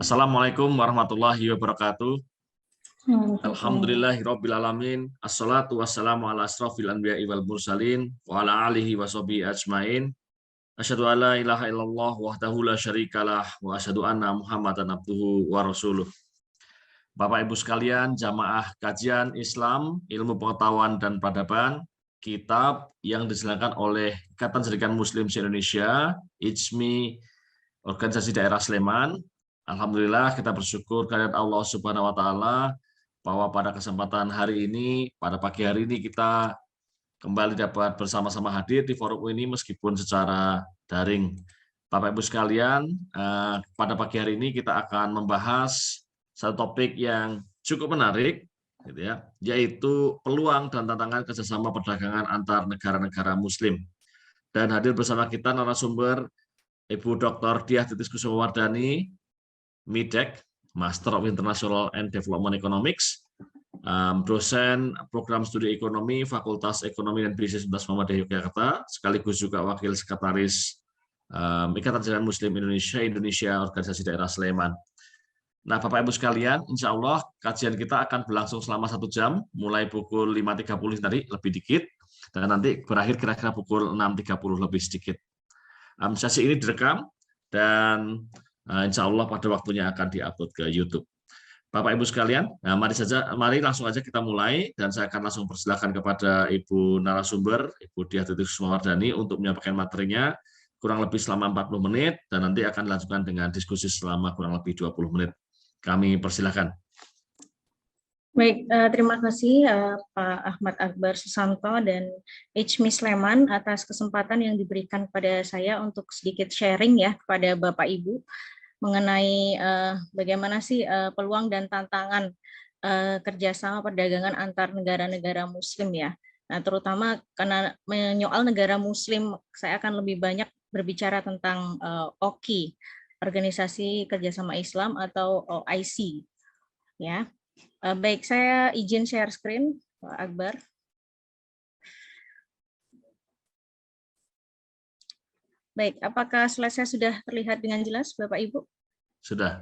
Assalamualaikum warahmatullahi wabarakatuh. Waalaikumsalam. Alhamdulillahirrabbilalamin. Assalatu wassalamu ala asrofil anbiya'i wal mursalin wa ala alihi wa sahbihi ajmain. Asyhadu an la ilaha illallah wahdahu la syarikalah wa asyhadu anna Muhammadan abduhu wa rasuluh. Bapak Ibu sekalian, jamaah kajian Islam, ilmu pengetahuan dan peradaban, kitab yang diselenggarakan oleh Ikatan Serikat Muslim se-Indonesia, IJMI, Organisasi Daerah Sleman. Alhamdulillah kita bersyukur kehadirat Allah Subhanahu wa taala bahwa pada kesempatan hari ini, pada pagi hari ini kita kembali dapat bersama-sama hadir di forum ini meskipun secara daring. Bapak Ibu sekalian, pada pagi hari ini kita akan membahas satu topik yang cukup menarik, gitu ya, yaitu peluang dan tantangan kerjasama perdagangan antar negara-negara Muslim. Dan hadir bersama kita narasumber Ibu Dr. Diah Titis Kusumawardhani, MIDEC, Master of International and Development Economics, dosen program studi ekonomi Fakultas Ekonomi dan Bisnis Universitas Muhammadiyah Yogyakarta, sekaligus juga wakil sekretaris Ikatan Serikat Muslim Indonesia Organisasi Daerah Sleman. Nah, Bapak Ibu sekalian, insya Allah kajian kita akan berlangsung selama 1 jam, mulai pukul 5.30 tadi, lebih dikit, dan nanti berakhir kira-kira pukul 6.30 lebih sedikit. Sesi ini direkam, dan insya Allah pada waktunya akan diupload ke YouTube. Bapak Ibu sekalian, nah mari langsung aja kita mulai, dan saya akan langsung persilakan kepada Ibu narasumber, Ibu Diah Titis Kusumawardhani untuk menyampaikan materinya kurang lebih selama 40 menit, dan nanti akan dilanjutkan dengan diskusi selama kurang lebih 20 menit. Kami persilakan. Baik, terima kasih Pak Ahmad Akbar Susanto dan IJMI Sleman atas kesempatan yang diberikan kepada saya untuk sedikit sharing ya kepada Bapak Ibu mengenai bagaimana sih peluang dan tantangan kerjasama perdagangan antar negara-negara Muslim ya. Nah, terutama karena menyoal negara Muslim, saya akan lebih banyak berbicara tentang OKI, Organisasi Kerjasama Islam atau OIC. Ya, baik, saya izin share screen, Pak Akbar. Baik, apakah slide saya sudah terlihat dengan jelas, Bapak Ibu? Sudah.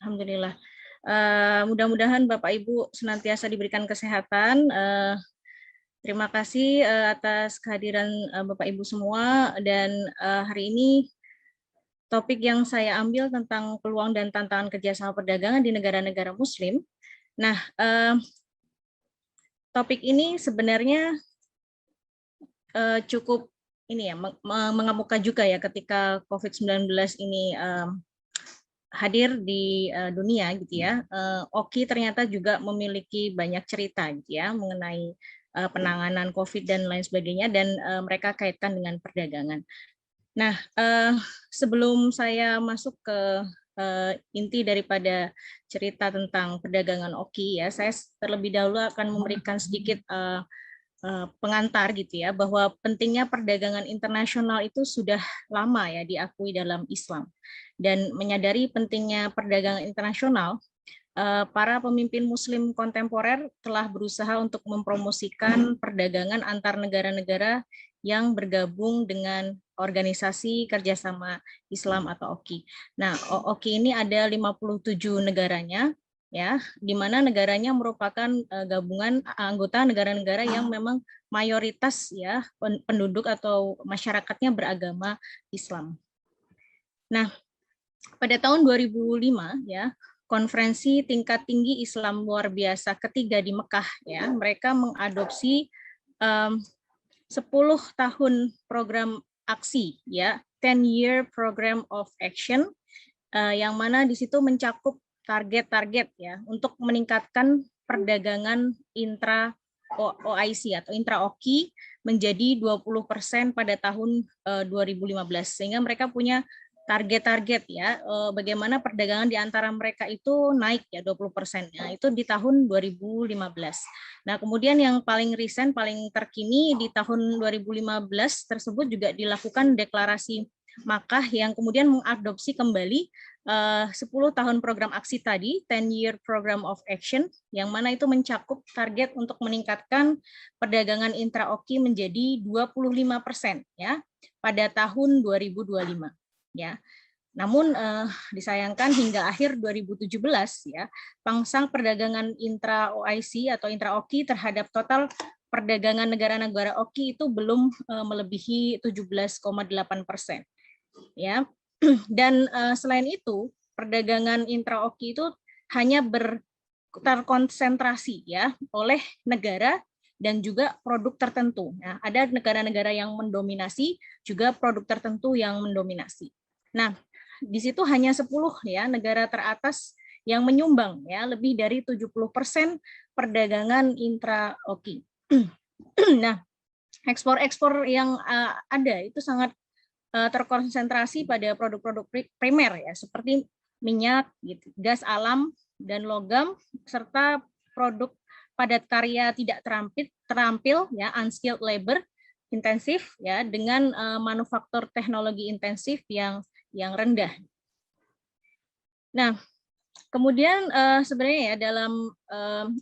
Alhamdulillah. Mudah-mudahan Bapak Ibu senantiasa diberikan kesehatan. Terima kasih atas kehadiran Bapak Ibu semua, dan hari ini topik yang saya ambil tentang peluang dan tantangan kerjasama perdagangan di negara-negara Muslim. Nah, topik ini sebenarnya cukup ini ya mengemuka juga ya ketika COVID-19 ini hadir di dunia gitu ya. OKI ternyata juga memiliki banyak cerita gitu ya mengenai penanganan COVID dan lain sebagainya, dan mereka kaitkan dengan perdagangan. Nah, sebelum saya masuk ke inti daripada cerita tentang perdagangan OKI ya, saya terlebih dahulu akan memberikan sedikit pengantar gitu ya, bahwa pentingnya perdagangan internasional itu sudah lama ya diakui dalam Islam, dan menyadari pentingnya perdagangan internasional, para pemimpin Muslim kontemporer telah berusaha untuk mempromosikan perdagangan antar negara-negara yang bergabung dengan Organisasi Kerjasama Islam atau OKI. Nah, OKI ini ada 57 negaranya, ya, di mana negaranya merupakan gabungan anggota negara-negara yang memang mayoritas ya penduduk atau masyarakatnya beragama Islam. Nah, pada tahun 2005 ya, Konferensi Tingkat Tinggi Islam Luar Biasa ketiga di Mekah ya, mereka mengadopsi 10 tahun program aksi ya, 10-year program of action, yang mana di situ mencakup target-target ya untuk meningkatkan perdagangan intra OIC atau intra OKI menjadi 20% pada tahun 2015, sehingga mereka punya target-target ya, bagaimana perdagangan di antara mereka itu naik ya 20%. Nah, itu di tahun 2015. Nah, kemudian yang paling recent, paling terkini di tahun 2015 tersebut juga dilakukan deklarasi Makkah yang kemudian mengadopsi kembali 10 tahun program aksi tadi, 10-year program of action, yang mana itu mencakup target untuk meningkatkan perdagangan intra-OKI menjadi 25% ya pada tahun 2025. Ya. Namun disayangkan hingga akhir 2017 ya, pangsa perdagangan intra OIC atau intra OKI terhadap total perdagangan negara-negara OKI itu belum melebihi 17,8%. Ya. Dan selain itu, perdagangan intra OKI itu hanya terkonsentrasi ya oleh negara dan juga produk tertentu. Nah, ada negara-negara yang mendominasi, juga produk tertentu yang mendominasi. Nah, di situ hanya 10 ya negara teratas yang menyumbang ya lebih dari 70% perdagangan intra OKI. Nah, ekspor-ekspor yang ada itu sangat terkonsentrasi pada produk-produk primer ya seperti minyak, gitu, gas alam dan logam serta produk padat karya tidak terampil ya unskilled labor intensif ya dengan manufaktur teknologi intensif yang rendah. Nah, kemudian sebenarnya ya dalam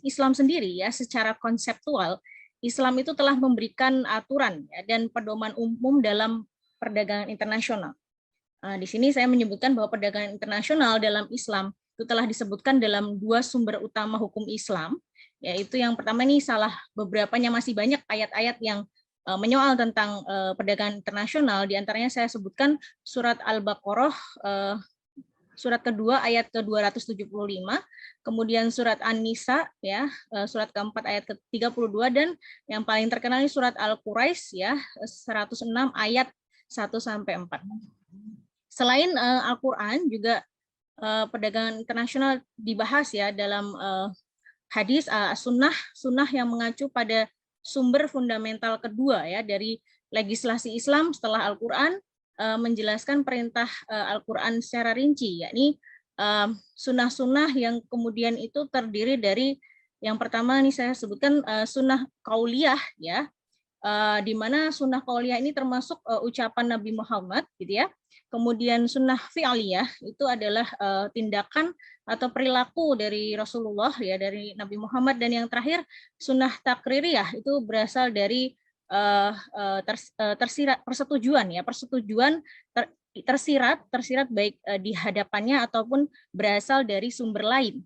Islam sendiri ya secara konseptual Islam itu telah memberikan aturan ya, dan pedoman umum dalam perdagangan internasional. Di sini saya menyebutkan bahwa perdagangan internasional dalam Islam itu telah disebutkan dalam 2 sumber utama hukum Islam, yaitu yang pertama ini salah beberapanya masih banyak ayat-ayat yang menyoal tentang perdagangan internasional, di antaranya saya sebutkan surat Al-Baqarah surat kedua ayat ke-275, kemudian surat An-Nisa ya, surat keempat ayat ke-32 dan yang paling terkenal ini surat Al-Quraisy ya, 106 ayat 1 sampai 4. Selain Al-Qur'an juga perdagangan internasional dibahas ya dalam hadis sunnah yang mengacu pada sumber fundamental kedua ya dari legislasi Islam setelah Al-Qur'an, menjelaskan perintah Al-Qur'an secara rinci, yakni sunnah-sunnah yang kemudian itu terdiri dari yang pertama nih saya sebutkan sunnah qauliyah ya, di mana sunnah qauliyah ini termasuk ucapan Nabi Muhammad gitu ya. Kemudian sunnah fi'aliyah itu adalah tindakan atau perilaku dari Rasulullah ya, dari Nabi Muhammad, dan yang terakhir sunnah takririyah itu berasal dari tersirat persetujuan ya, persetujuan tersirat baik di hadapannya ataupun berasal dari sumber lain.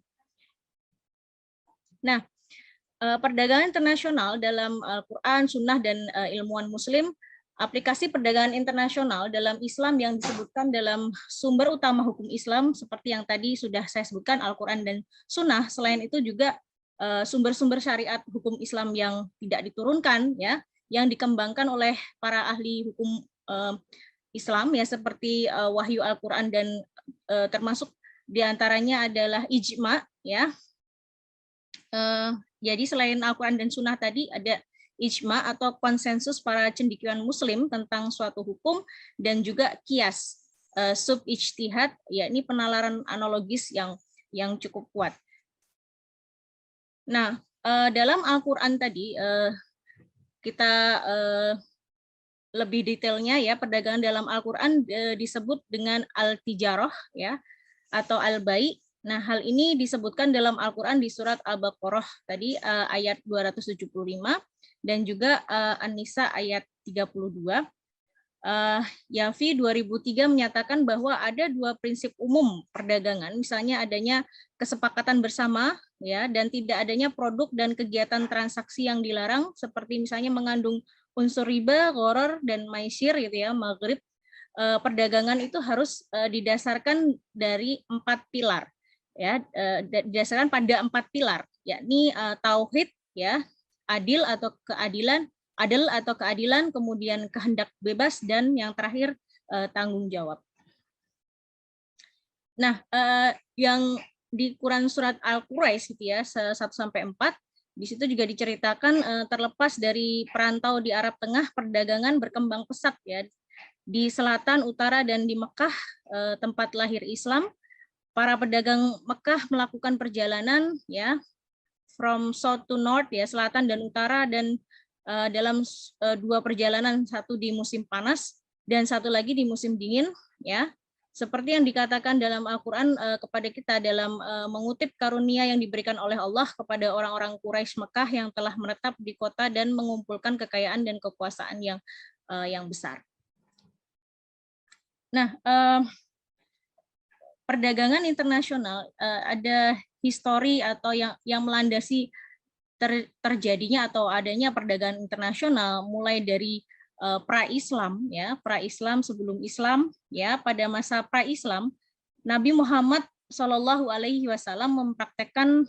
Nah, perdagangan internasional dalam Al-Qur'an, Sunnah, dan ilmuwan Muslim, aplikasi perdagangan internasional dalam Islam yang disebutkan dalam sumber utama hukum Islam seperti yang tadi sudah saya sebutkan Al-Qur'an dan Sunnah. Selain itu juga sumber-sumber syariat hukum Islam yang tidak diturunkan ya, yang dikembangkan oleh para ahli hukum Islam ya, seperti wahyu Al-Qur'an dan termasuk diantaranya adalah ijma ya. Jadi selain Al-Quran dan Sunnah tadi ada ijma atau konsensus para cendekiawan Muslim tentang suatu hukum, dan juga kias sub-ijtihad, yakni penalaran analogis yang cukup kuat. Nah, dalam Al-Quran tadi kita lebih detailnya ya, perdagangan dalam Al-Quran disebut dengan al-tijarah ya atau al-bai'. Nah, hal ini disebutkan dalam Al-Quran di surat Al-Baqarah tadi ayat 275 dan juga An-Nisa ayat 32. Yafi 2003 menyatakan bahwa ada 2 prinsip umum perdagangan, misalnya adanya kesepakatan bersama ya, dan tidak adanya produk dan kegiatan transaksi yang dilarang seperti misalnya mengandung unsur riba, gharar, dan maisir gitu ya, maghrib. Perdagangan itu harus didasarkan dari 4 pilar ya, didasarkan pada 4 pilar, yakni tauhid ya, adil atau keadilan, kemudian kehendak bebas, dan yang terakhir tanggung jawab. Nah, yang di Quran surat Al-Quraisy gitu ya, 1-4, di situ juga diceritakan terlepas dari perantau di Arab Tengah, perdagangan berkembang pesat ya di selatan, utara, dan di Mekah, tempat lahir Islam. Para pedagang Mekah melakukan perjalanan ya from south to north ya, selatan dan utara, dan dalam 2 perjalanan, satu di musim panas dan satu lagi di musim dingin ya. Seperti yang dikatakan dalam Al-Qur'an kepada kita dalam mengutip karunia yang diberikan oleh Allah kepada orang-orang Quraisy Mekah yang telah menetap di kota dan mengumpulkan kekayaan dan kekuasaan yang besar. Nah, perdagangan internasional ada histori atau yang melandasi terjadinya atau adanya perdagangan internasional mulai dari pra-Islam ya, pra-Islam sebelum Islam ya. Pada masa pra-Islam Nabi Muhammad Shallallahu Alaihi Wasallam mempraktekkan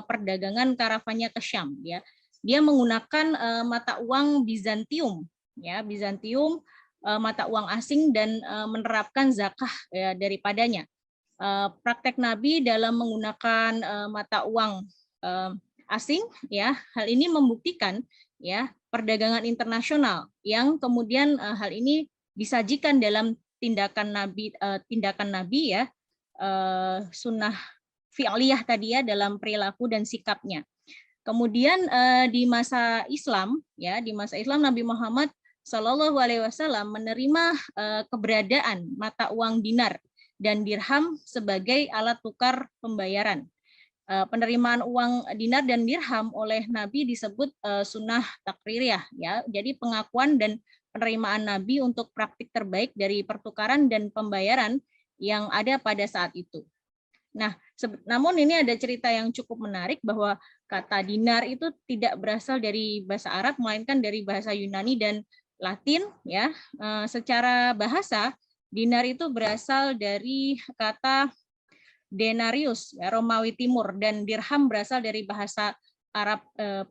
perdagangan karavannya ke Syam ya. Dia menggunakan mata uang Bizantium ya, Bizantium mata uang asing dan menerapkan zakah ya, daripadanya. Praktek Nabi dalam menggunakan mata uang asing ya, hal ini membuktikan ya perdagangan internasional yang kemudian hal ini disajikan dalam tindakan Nabi ya, sunnah fi'liyah tadi ya, dalam perilaku dan sikapnya. Kemudian di masa Islam ya, di masa Islam Nabi Muhammad Shallallahu Alaihi Wasallam menerima keberadaan mata uang dinar dan dirham sebagai alat tukar pembayaran. Penerimaan uang dinar dan dirham oleh Nabi disebut sunnah takririyah ya. Jadi pengakuan dan penerimaan Nabi untuk praktik terbaik dari pertukaran dan pembayaran yang ada pada saat itu. Nah, namun ini ada cerita yang cukup menarik bahwa kata dinar itu tidak berasal dari bahasa Arab melainkan dari bahasa Yunani dan Latin ya. Secara bahasa dinar itu berasal dari kata denarius ya, Romawi Timur, dan dirham berasal dari bahasa Arab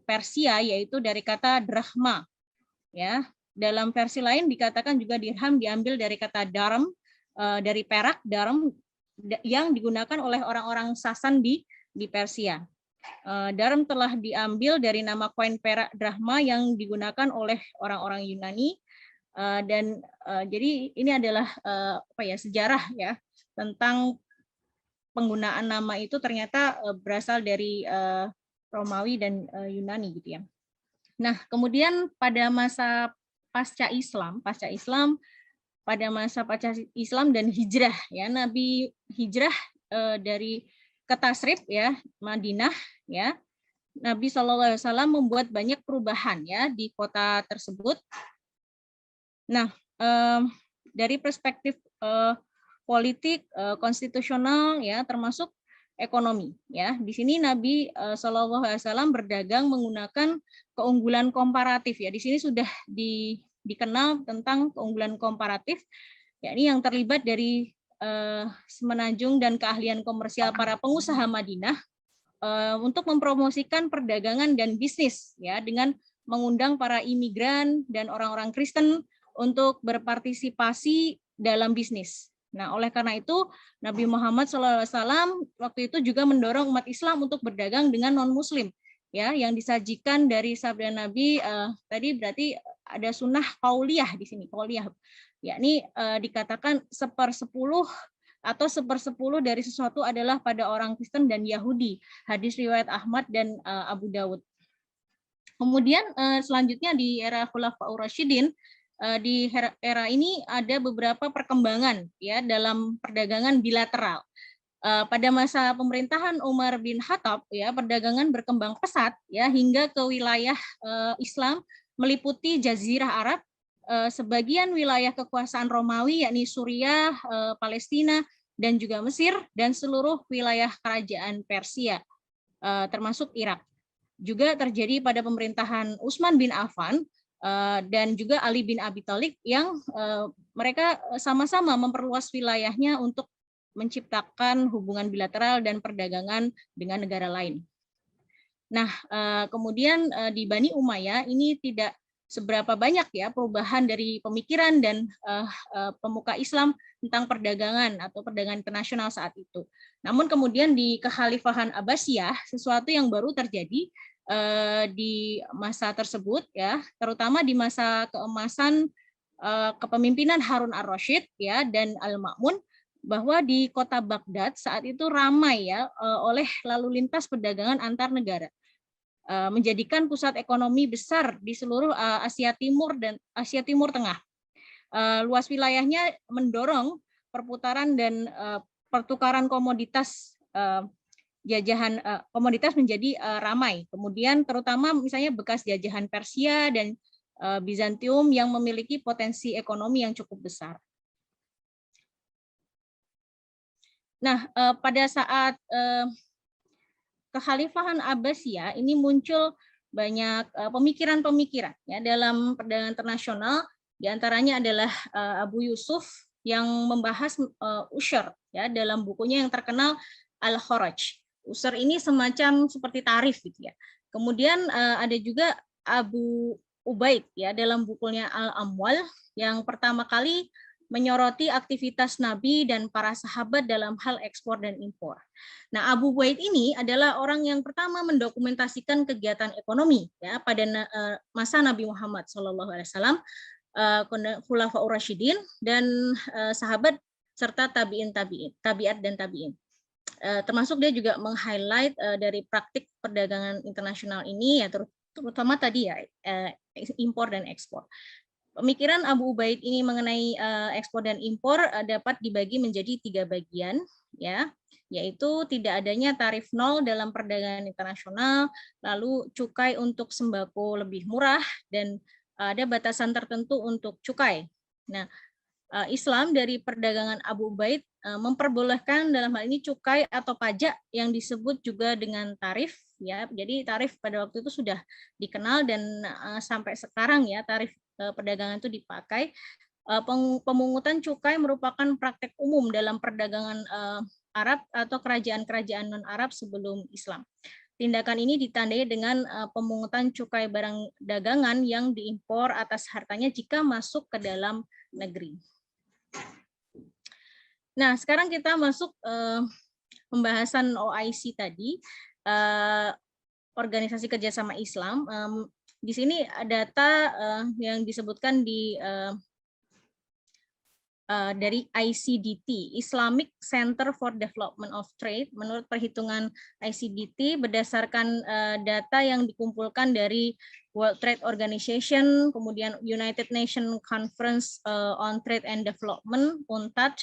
Persia yaitu dari kata drachma ya. Dalam versi lain dikatakan juga dirham diambil dari kata darm, dari perak, darm, yang digunakan oleh orang-orang Sasan di Persia. Darm telah diambil dari nama koin perak drachma yang digunakan oleh orang-orang Yunani, dan jadi ini adalah sejarah ya tentang penggunaan nama itu ternyata berasal dari Romawi dan Yunani gitu ya. Nah, kemudian pada masa pasca Islam dan hijrah ya, Nabi hijrah dari ke Tasrib ya, Madinah ya. Nabi SAW membuat banyak perubahan ya di kota tersebut. Nah, dari perspektif politik, konstitusional ya, termasuk ekonomi ya. Di sini Nabi SAW berdagang menggunakan keunggulan komparatif ya. Di sini sudah dikenal tentang keunggulan komparatif, yakni yang terlibat dari semenanjung dan keahlian komersial para pengusaha Madinah untuk mempromosikan perdagangan dan bisnis ya, dengan mengundang para imigran dan orang-orang Kristen untuk berpartisipasi dalam bisnis. Nah, oleh karena itu Nabi Muhammad SAW waktu itu juga mendorong umat Islam untuk berdagang dengan non-Muslim ya, yang disajikan dari sabda Nabi tadi berarti ada sunnah qauliyah di sini, qauliyah, yakni dikatakan 1/10 atau 1/10 dari sesuatu adalah pada orang Kristen dan Yahudi. Hadis riwayat Ahmad dan Abu Dawud. Kemudian selanjutnya di era Khulafaur Rasyidin, di era ini ada beberapa perkembangan ya dalam perdagangan bilateral. Pada masa pemerintahan Umar bin Khattab ya, perdagangan berkembang pesat ya hingga ke wilayah Islam meliputi Jazirah Arab, sebagian wilayah kekuasaan Romawi yakni Suriah, Palestina dan juga Mesir, dan seluruh wilayah kerajaan Persia termasuk Irak. Juga terjadi pada pemerintahan Utsman bin Affan dan juga Ali bin Abi Thalib yang mereka sama-sama memperluas wilayahnya untuk menciptakan hubungan bilateral dan perdagangan dengan negara lain. Nah, kemudian di Bani Umayyah ini tidak seberapa banyak ya perubahan dari pemikiran dan pemuka Islam tentang perdagangan atau perdagangan internasional saat itu. Namun kemudian di Kekhalifahan Abbasiyah sesuatu yang baru terjadi di masa tersebut ya, terutama di masa keemasan kepemimpinan Harun ar-Rasyid ya dan Al-Ma'mun, bahwa di kota Baghdad saat itu ramai ya oleh lalu lintas perdagangan antar negara, menjadikan pusat ekonomi besar di seluruh Asia Timur dan Asia Timur Tengah. Luas wilayahnya mendorong perputaran dan pertukaran komoditas jajahan komoditas menjadi ramai. Kemudian terutama misalnya bekas jajahan Persia dan Bizantium yang memiliki potensi ekonomi yang cukup besar. Nah, pada saat Kekhalifahan Abbasiyah ini muncul banyak pemikiran-pemikiran ya dalam perdagangan internasional, diantaranya adalah Abu Yusuf yang membahas usyur ya dalam bukunya yang terkenal Al-Kharaj. Usyur ini semacam seperti tarif gitu ya. Kemudian ada juga Abu Ubaid ya dalam bukunya Al-Amwal yang pertama kali menyoroti aktivitas Nabi dan para sahabat dalam hal ekspor dan impor. Nah, Abu Ubaid ini adalah orang yang pertama mendokumentasikan kegiatan ekonomi ya pada masa Nabi Muhammad SAW, Khulafaur Rasyidin dan sahabat serta tabiat dan tabiin. Termasuk dia juga meng-highlight dari praktik perdagangan internasional ini ya terutama tadi ya impor dan ekspor. Pemikiran Abu Ubaid ini mengenai ekspor dan impor dapat dibagi menjadi 3 bagian ya, yaitu tidak adanya tarif nol dalam perdagangan internasional, lalu cukai untuk sembako lebih murah, dan ada batasan tertentu untuk cukai. Nah, Islam dari perdagangan Abu Ubaid memperbolehkan dalam hal ini cukai atau pajak yang disebut juga dengan tarif ya. Jadi tarif pada waktu itu sudah dikenal dan sampai sekarang ya tarif perdagangan itu dipakai. Pemungutan cukai merupakan praktek umum dalam perdagangan Arab atau kerajaan-kerajaan non-Arab sebelum Islam. Tindakan ini ditandai dengan pemungutan cukai barang dagangan yang diimpor atas hartanya jika masuk ke dalam negeri. Nah, sekarang kita masuk pembahasan OIC tadi, Organisasi Kerjasama Islam. Di sini data yang disebutkan dari ICDT, Islamic Center for Development of Trade. Menurut perhitungan ICDT, berdasarkan data yang dikumpulkan dari World Trade Organization, kemudian United Nations Conference on Trade and Development, UNCTAD,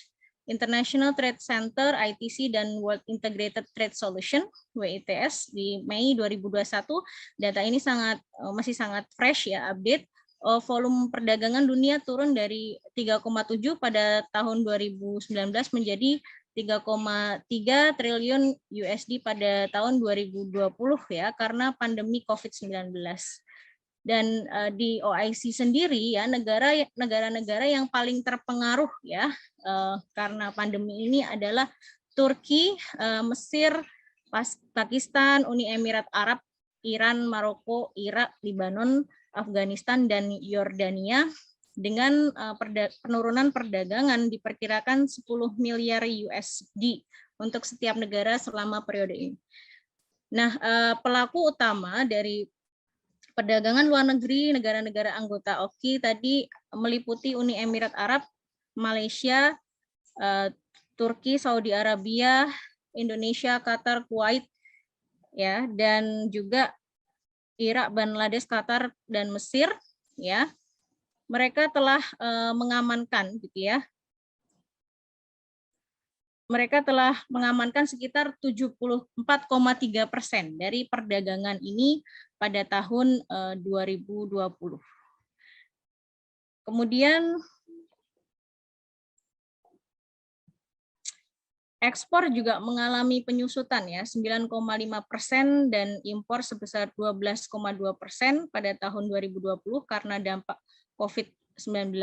International Trade Center, ITC, dan World Integrated Trade Solution, WITS, di Mei 2021. Data ini masih sangat fresh ya, update. Volume perdagangan dunia turun dari 3,7 pada tahun 2019 menjadi 3,3 triliun USD pada tahun 2020 ya, karena pandemi COVID-19. Dan di OIC sendiri ya negara-negara yang paling terpengaruh ya karena pandemi ini adalah Turki, Mesir, Pakistan, Uni Emirat Arab, Iran, Maroko, Irak, Lebanon, Afghanistan, dan Yordania dengan penurunan perdagangan diperkirakan 10 miliar USD untuk setiap negara selama periode ini. Nah, pelaku utama dari perdagangan luar negeri negara-negara anggota OKI tadi meliputi Uni Emirat Arab, Malaysia, Turki, Saudi Arabia, Indonesia, Qatar, Kuwait, ya, dan juga Irak, Bangladesh, Qatar, dan Mesir, ya. Mereka telah mengamankan, gitu ya. Mereka telah mengamankan sekitar 74,3% dari perdagangan ini pada tahun 2020. Kemudian ekspor juga mengalami penyusutan ya, 9,5% dan impor sebesar 12,2% pada tahun 2020 karena dampak COVID-19.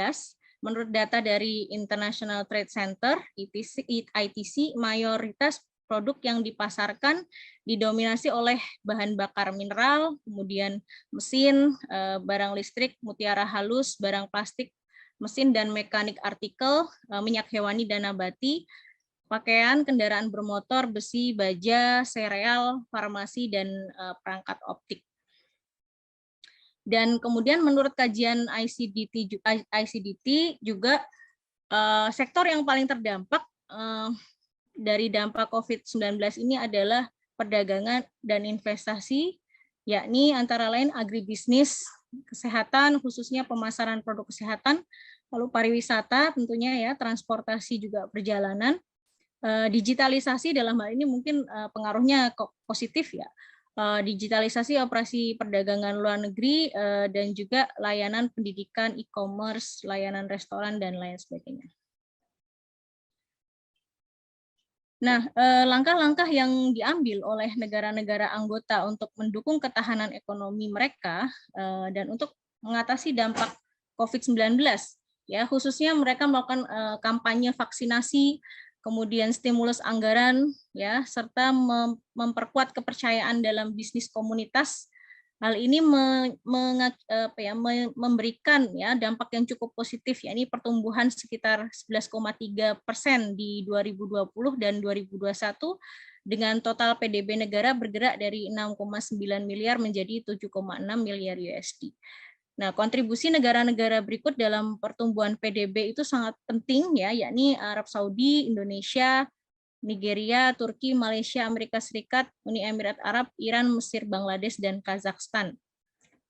Menurut data dari International Trade Center, ITC, mayoritas produk yang dipasarkan didominasi oleh bahan bakar mineral, kemudian mesin, barang listrik, mutiara halus, barang plastik, mesin dan mekanik artikel, minyak hewani dan nabati, pakaian, kendaraan bermotor, besi, baja, sereal, farmasi, dan perangkat optik. Dan kemudian menurut kajian ICDT juga sektor yang paling terdampak dari dampak COVID-19 ini adalah perdagangan dan investasi, yakni antara lain agribisnis, kesehatan, khususnya pemasaran produk kesehatan, lalu pariwisata tentunya ya, transportasi juga perjalanan, digitalisasi dalam hal ini mungkin pengaruhnya positif ya. Digitalisasi operasi perdagangan luar negeri dan juga layanan pendidikan, e-commerce, layanan restoran dan lain sebagainya. Nah, langkah-langkah yang diambil oleh negara-negara anggota untuk mendukung ketahanan ekonomi mereka dan untuk mengatasi dampak COVID-19, ya khususnya mereka melakukan kampanye vaksinasi, kemudian stimulus anggaran, ya serta memperkuat kepercayaan dalam bisnis komunitas. Hal ini memberikan ya dampak yang cukup positif, yakni pertumbuhan sekitar 11,3% di 2020 dan 2021 dengan total PDB negara bergerak dari 6,9 miliar menjadi 7,6 miliar USD. Nah, kontribusi negara-negara berikut dalam pertumbuhan PDB itu sangat penting ya, yakni Arab Saudi, Indonesia, Nigeria, Turki, Malaysia, Amerika Serikat, Uni Emirat Arab, Iran, Mesir, Bangladesh, dan Kazakhstan.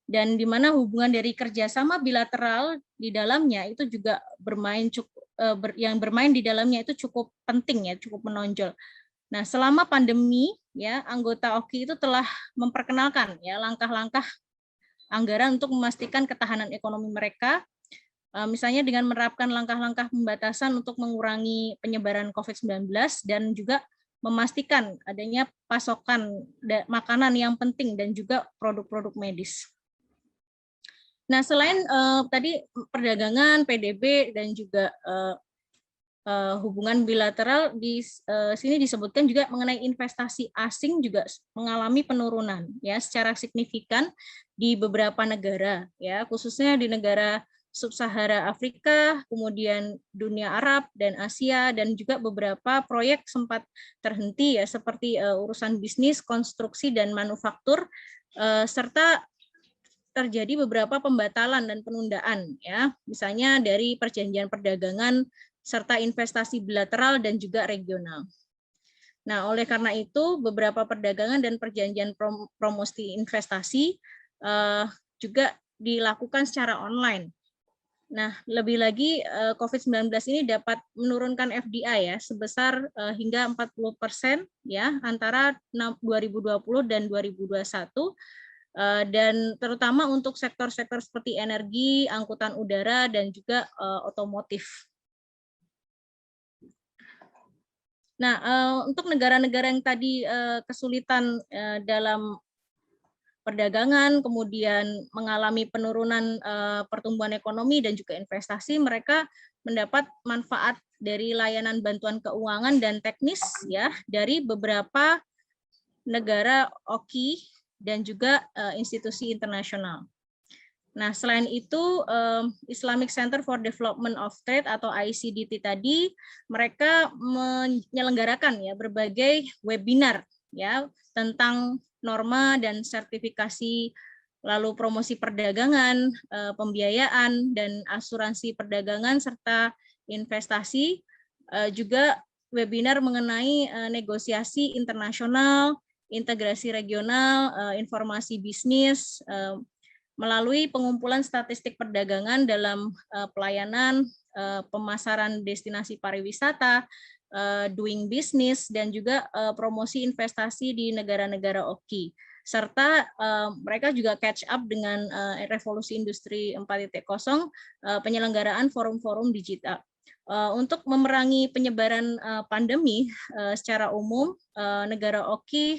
Dan di mana hubungan dari kerjasama bilateral di dalamnya itu juga yang bermain di dalamnya itu cukup penting ya, cukup menonjol. Nah, selama pandemi ya, anggota OKI itu telah memperkenalkan ya langkah-langkah anggaran untuk memastikan ketahanan ekonomi mereka, misalnya dengan menerapkan langkah-langkah pembatasan untuk mengurangi penyebaran COVID-19 dan juga memastikan adanya pasokan makanan yang penting dan juga produk-produk medis. Nah, selain tadi perdagangan, PDB, dan juga hubungan bilateral, di sini disebutkan juga mengenai investasi asing juga mengalami penurunan ya secara signifikan di beberapa negara ya, khususnya di negara Sub-Sahara Afrika, kemudian dunia Arab dan Asia, dan juga beberapa proyek sempat terhenti ya seperti urusan bisnis, konstruksi dan manufaktur, serta terjadi beberapa pembatalan dan penundaan ya, misalnya dari perjanjian perdagangan serta investasi bilateral dan juga regional. Nah, oleh karena itu beberapa perdagangan dan perjanjian promosi investasi juga dilakukan secara online. Nah, lebih lagi COVID-19 ini dapat menurunkan FDI ya sebesar hingga 40% ya antara 2020 dan 2021, dan terutama untuk sektor-sektor seperti energi, angkutan udara, dan juga otomotif. Nah, untuk negara-negara yang tadi kesulitan dalam perdagangan, kemudian mengalami penurunan pertumbuhan ekonomi dan juga investasi, mereka mendapat manfaat dari layanan bantuan keuangan dan teknis ya dari beberapa negara OKI dan juga institusi internasional. Nah, selain itu Islamic Center for Development of Trade atau ICDT tadi mereka menyelenggarakan ya berbagai webinar ya tentang norma dan sertifikasi, lalu promosi perdagangan, pembiayaan dan asuransi perdagangan serta investasi, juga webinar mengenai negosiasi internasional, integrasi regional, informasi bisnis, melalui pengumpulan statistik perdagangan dalam pelayanan, pemasaran destinasi pariwisata, doing business, dan juga promosi investasi di negara-negara OKI. Serta mereka juga catch up dengan revolusi industri 4.0, penyelenggaraan forum-forum digital. Untuk memerangi penyebaran pandemi secara umum, negara OKI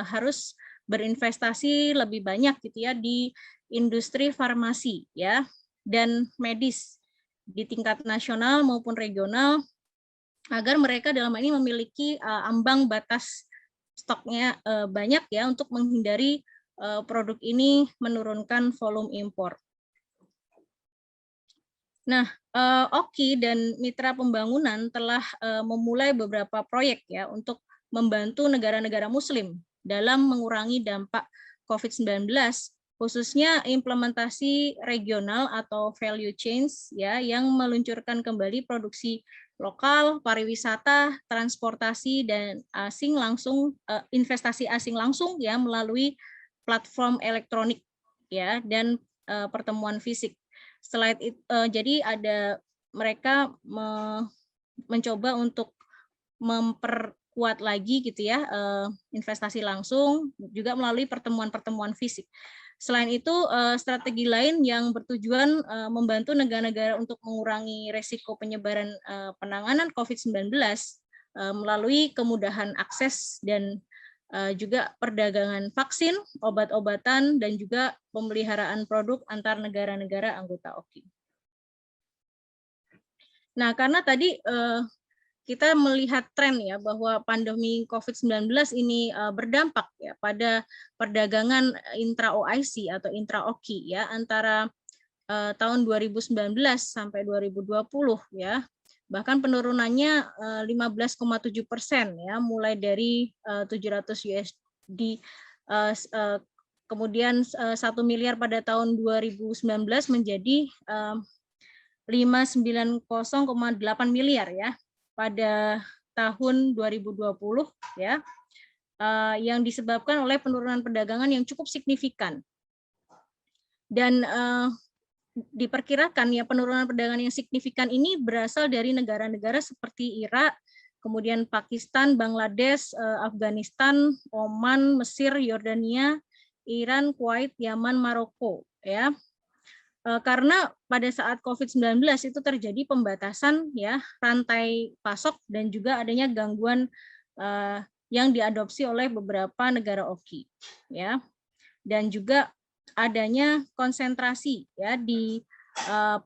harus berinvestasi lebih banyak gitu ya di industri farmasi ya dan medis di tingkat nasional maupun regional agar mereka dalam hal ini memiliki ambang batas stoknya banyak ya untuk menghindari produk ini menurunkan volume impor. Nah, OKI dan mitra pembangunan telah memulai beberapa proyek ya untuk membantu negara-negara muslim dalam mengurangi dampak COVID-19, khususnya implementasi regional atau value chains ya yang meluncurkan kembali produksi lokal, pariwisata, transportasi dan asing langsung investasi asing langsung ya melalui platform elektronik ya dan pertemuan fisik. Selain itu, jadi ada mereka mencoba untuk memperkuat lagi gitu ya investasi langsung juga melalui pertemuan-pertemuan fisik. Selain itu, strategi lain yang bertujuan membantu negara-negara untuk mengurangi resiko penyebaran penanganan COVID-19 melalui kemudahan akses dan juga perdagangan vaksin, obat-obatan, dan juga pemeliharaan produk antar negara-negara anggota OKI. Nah, karena tadi kita melihat tren ya bahwa pandemi COVID-19 ini berdampak ya pada perdagangan intra-OIC atau intra-OKI ya antara tahun 2019 sampai 2020 ya. Bahkan penurunannya 15,7% ya, mulai dari 700 USD kemudian 1 miliar pada tahun 2019 menjadi 590,8 miliar ya pada tahun 2020 ya, yang disebabkan oleh penurunan perdagangan yang cukup signifikan. Dan diperkirakan ya penurunan perdagangan yang signifikan ini berasal dari negara-negara seperti Irak, kemudian Pakistan, Bangladesh, Afghanistan, Oman, Mesir, Yordania, Iran, Kuwait, Yaman, Maroko ya. Karena pada saat COVID-19 itu terjadi pembatasan ya rantai pasok dan juga adanya gangguan yang diadopsi oleh beberapa negara OKI ya. Dan juga adanya konsentrasi ya di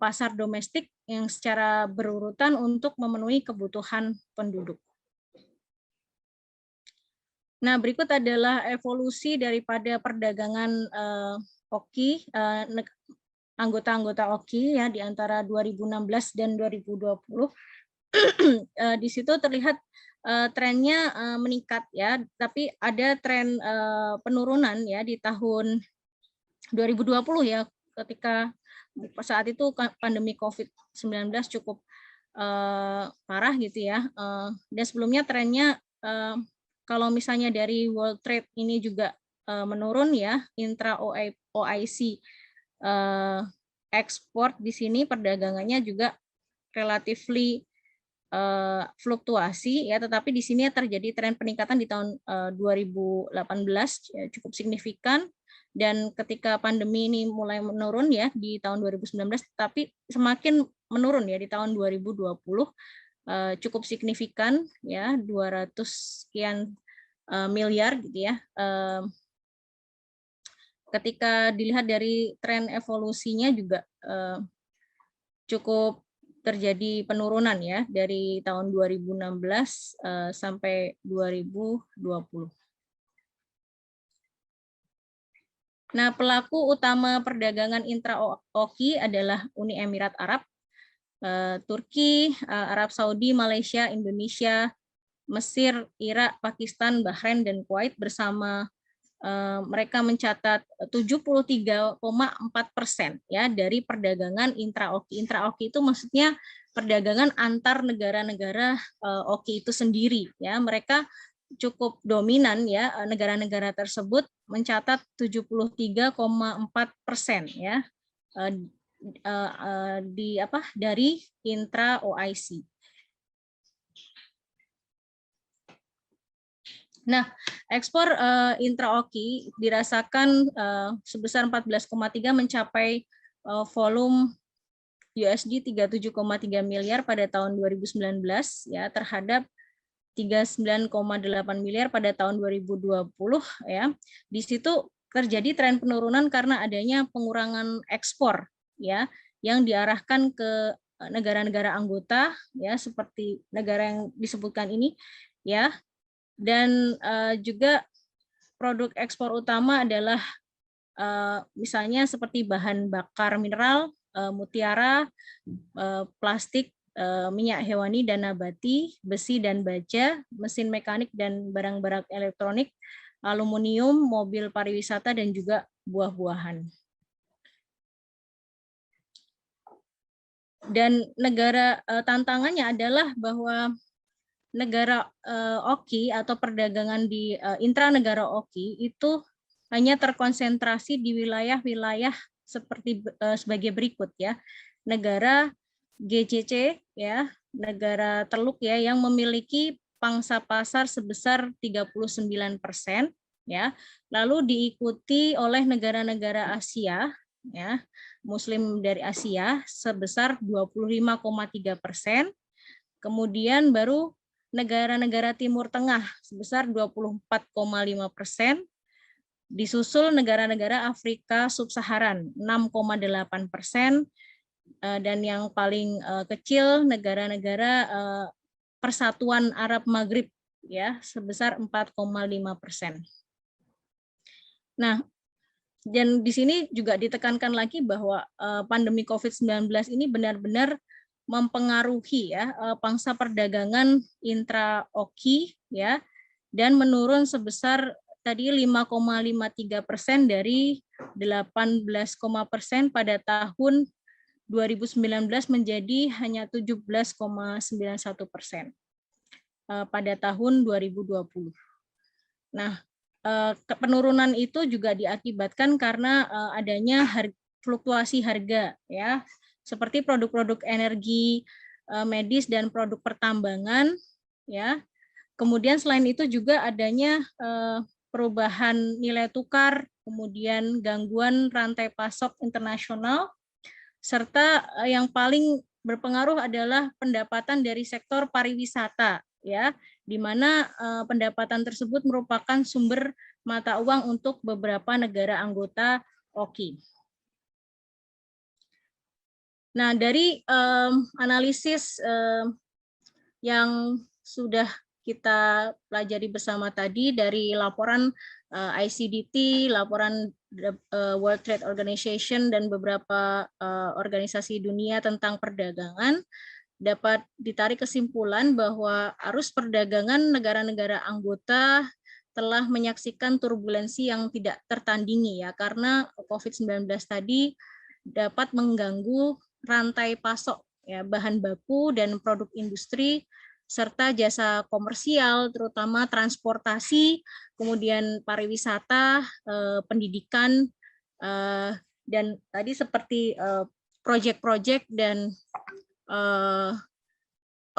pasar domestik yang secara berurutan untuk memenuhi kebutuhan penduduk. Nah, berikut adalah evolusi daripada perdagangan OKI, anggota-anggota OKI ya di antara 2016 dan 2020. Di situ terlihat trennya meningkat ya, tapi ada tren penurunan ya di tahun 2020 ya, ketika saat itu pandemi COVID-19 cukup parah gitu ya. Dan sebelumnya trennya kalau misalnya dari World Trade ini juga menurun ya, intra OIC ekspor di sini perdagangannya juga relatively fluktuasi ya, tetapi di sini terjadi tren peningkatan di tahun 2018 ya, cukup signifikan. Dan ketika pandemi ini mulai menurun ya di tahun 2019, tapi semakin menurun ya di tahun 2020 cukup signifikan ya, 200 sekian miliar gitu ya. Ketika dilihat dari tren evolusinya juga cukup terjadi penurunan ya dari tahun 2016 sampai 2020. Nah, pelaku utama perdagangan intra-OKI adalah Uni Emirat Arab, Turki, Arab Saudi, Malaysia, Indonesia, Mesir, Irak, Pakistan, Bahrain, dan Kuwait bersama mereka mencatat 73,4% ya dari perdagangan intra-OKI. Intra-OKI itu maksudnya perdagangan antar negara-negara OKI itu sendiri ya. Mereka cukup dominan ya, negara-negara tersebut mencatat 73,4% ya dari intra OIC. Nah, ekspor intra-OKI dirasakan sebesar 14,3 mencapai volume USD 37,3 miliar pada tahun 2019 ya, terhadap 39,8 miliar pada tahun 2020 ya. Di situ terjadi tren penurunan karena adanya pengurangan ekspor ya yang diarahkan ke negara-negara anggota ya, seperti negara yang disebutkan ini ya. Dan juga produk ekspor utama adalah misalnya seperti bahan bakar mineral, mutiara, plastik, minyak hewani dan nabati, besi dan baja, mesin mekanik dan barang-barang elektronik, aluminium, mobil pariwisata, dan juga buah-buahan. Dan negara tantangannya adalah bahwa negara OKI atau perdagangan di intranegara OKI itu hanya terkonsentrasi di wilayah-wilayah seperti sebagai berikut ya. Negara GCC ya, negara Teluk ya, yang memiliki pangsa pasar sebesar 39% ya. Lalu diikuti oleh negara-negara Asia ya, Muslim dari Asia sebesar 25,3%. Kemudian baru negara-negara Timur Tengah sebesar 24,5%, disusul negara-negara Afrika Sub-Saharan 6,8%, dan yang paling kecil negara-negara Persatuan Arab Maghrib ya sebesar 4,5%. Nah, dan di sini juga ditekankan lagi bahwa pandemi COVID-19 ini benar-benar mempengaruhi ya pangsa perdagangan intra-oki ya, dan menurun sebesar tadi 5,53% dari 18% pada tahun 2019 menjadi hanya 17,91% pada tahun 2020. Nah, penurunan itu juga diakibatkan karena adanya fluktuasi harga ya, seperti produk-produk energi medis dan produk pertambangan ya. Kemudian selain itu juga adanya perubahan nilai tukar, kemudian gangguan rantai pasok internasional, serta yang paling berpengaruh adalah pendapatan dari sektor pariwisata ya, di mana pendapatan tersebut merupakan sumber mata uang untuk beberapa negara anggota OKI. Nah, dari analisis yang sudah kita pelajari bersama tadi dari laporan ICDT, laporan World Trade Organization, dan beberapa organisasi dunia tentang perdagangan, dapat ditarik kesimpulan bahwa arus perdagangan negara-negara anggota telah menyaksikan turbulensi yang tidak tertandingi ya, karena COVID-19 tadi dapat mengganggu rantai pasok ya, bahan baku dan produk industri, serta jasa komersial, terutama transportasi, kemudian pariwisata, pendidikan, dan tadi seperti proyek-proyek dan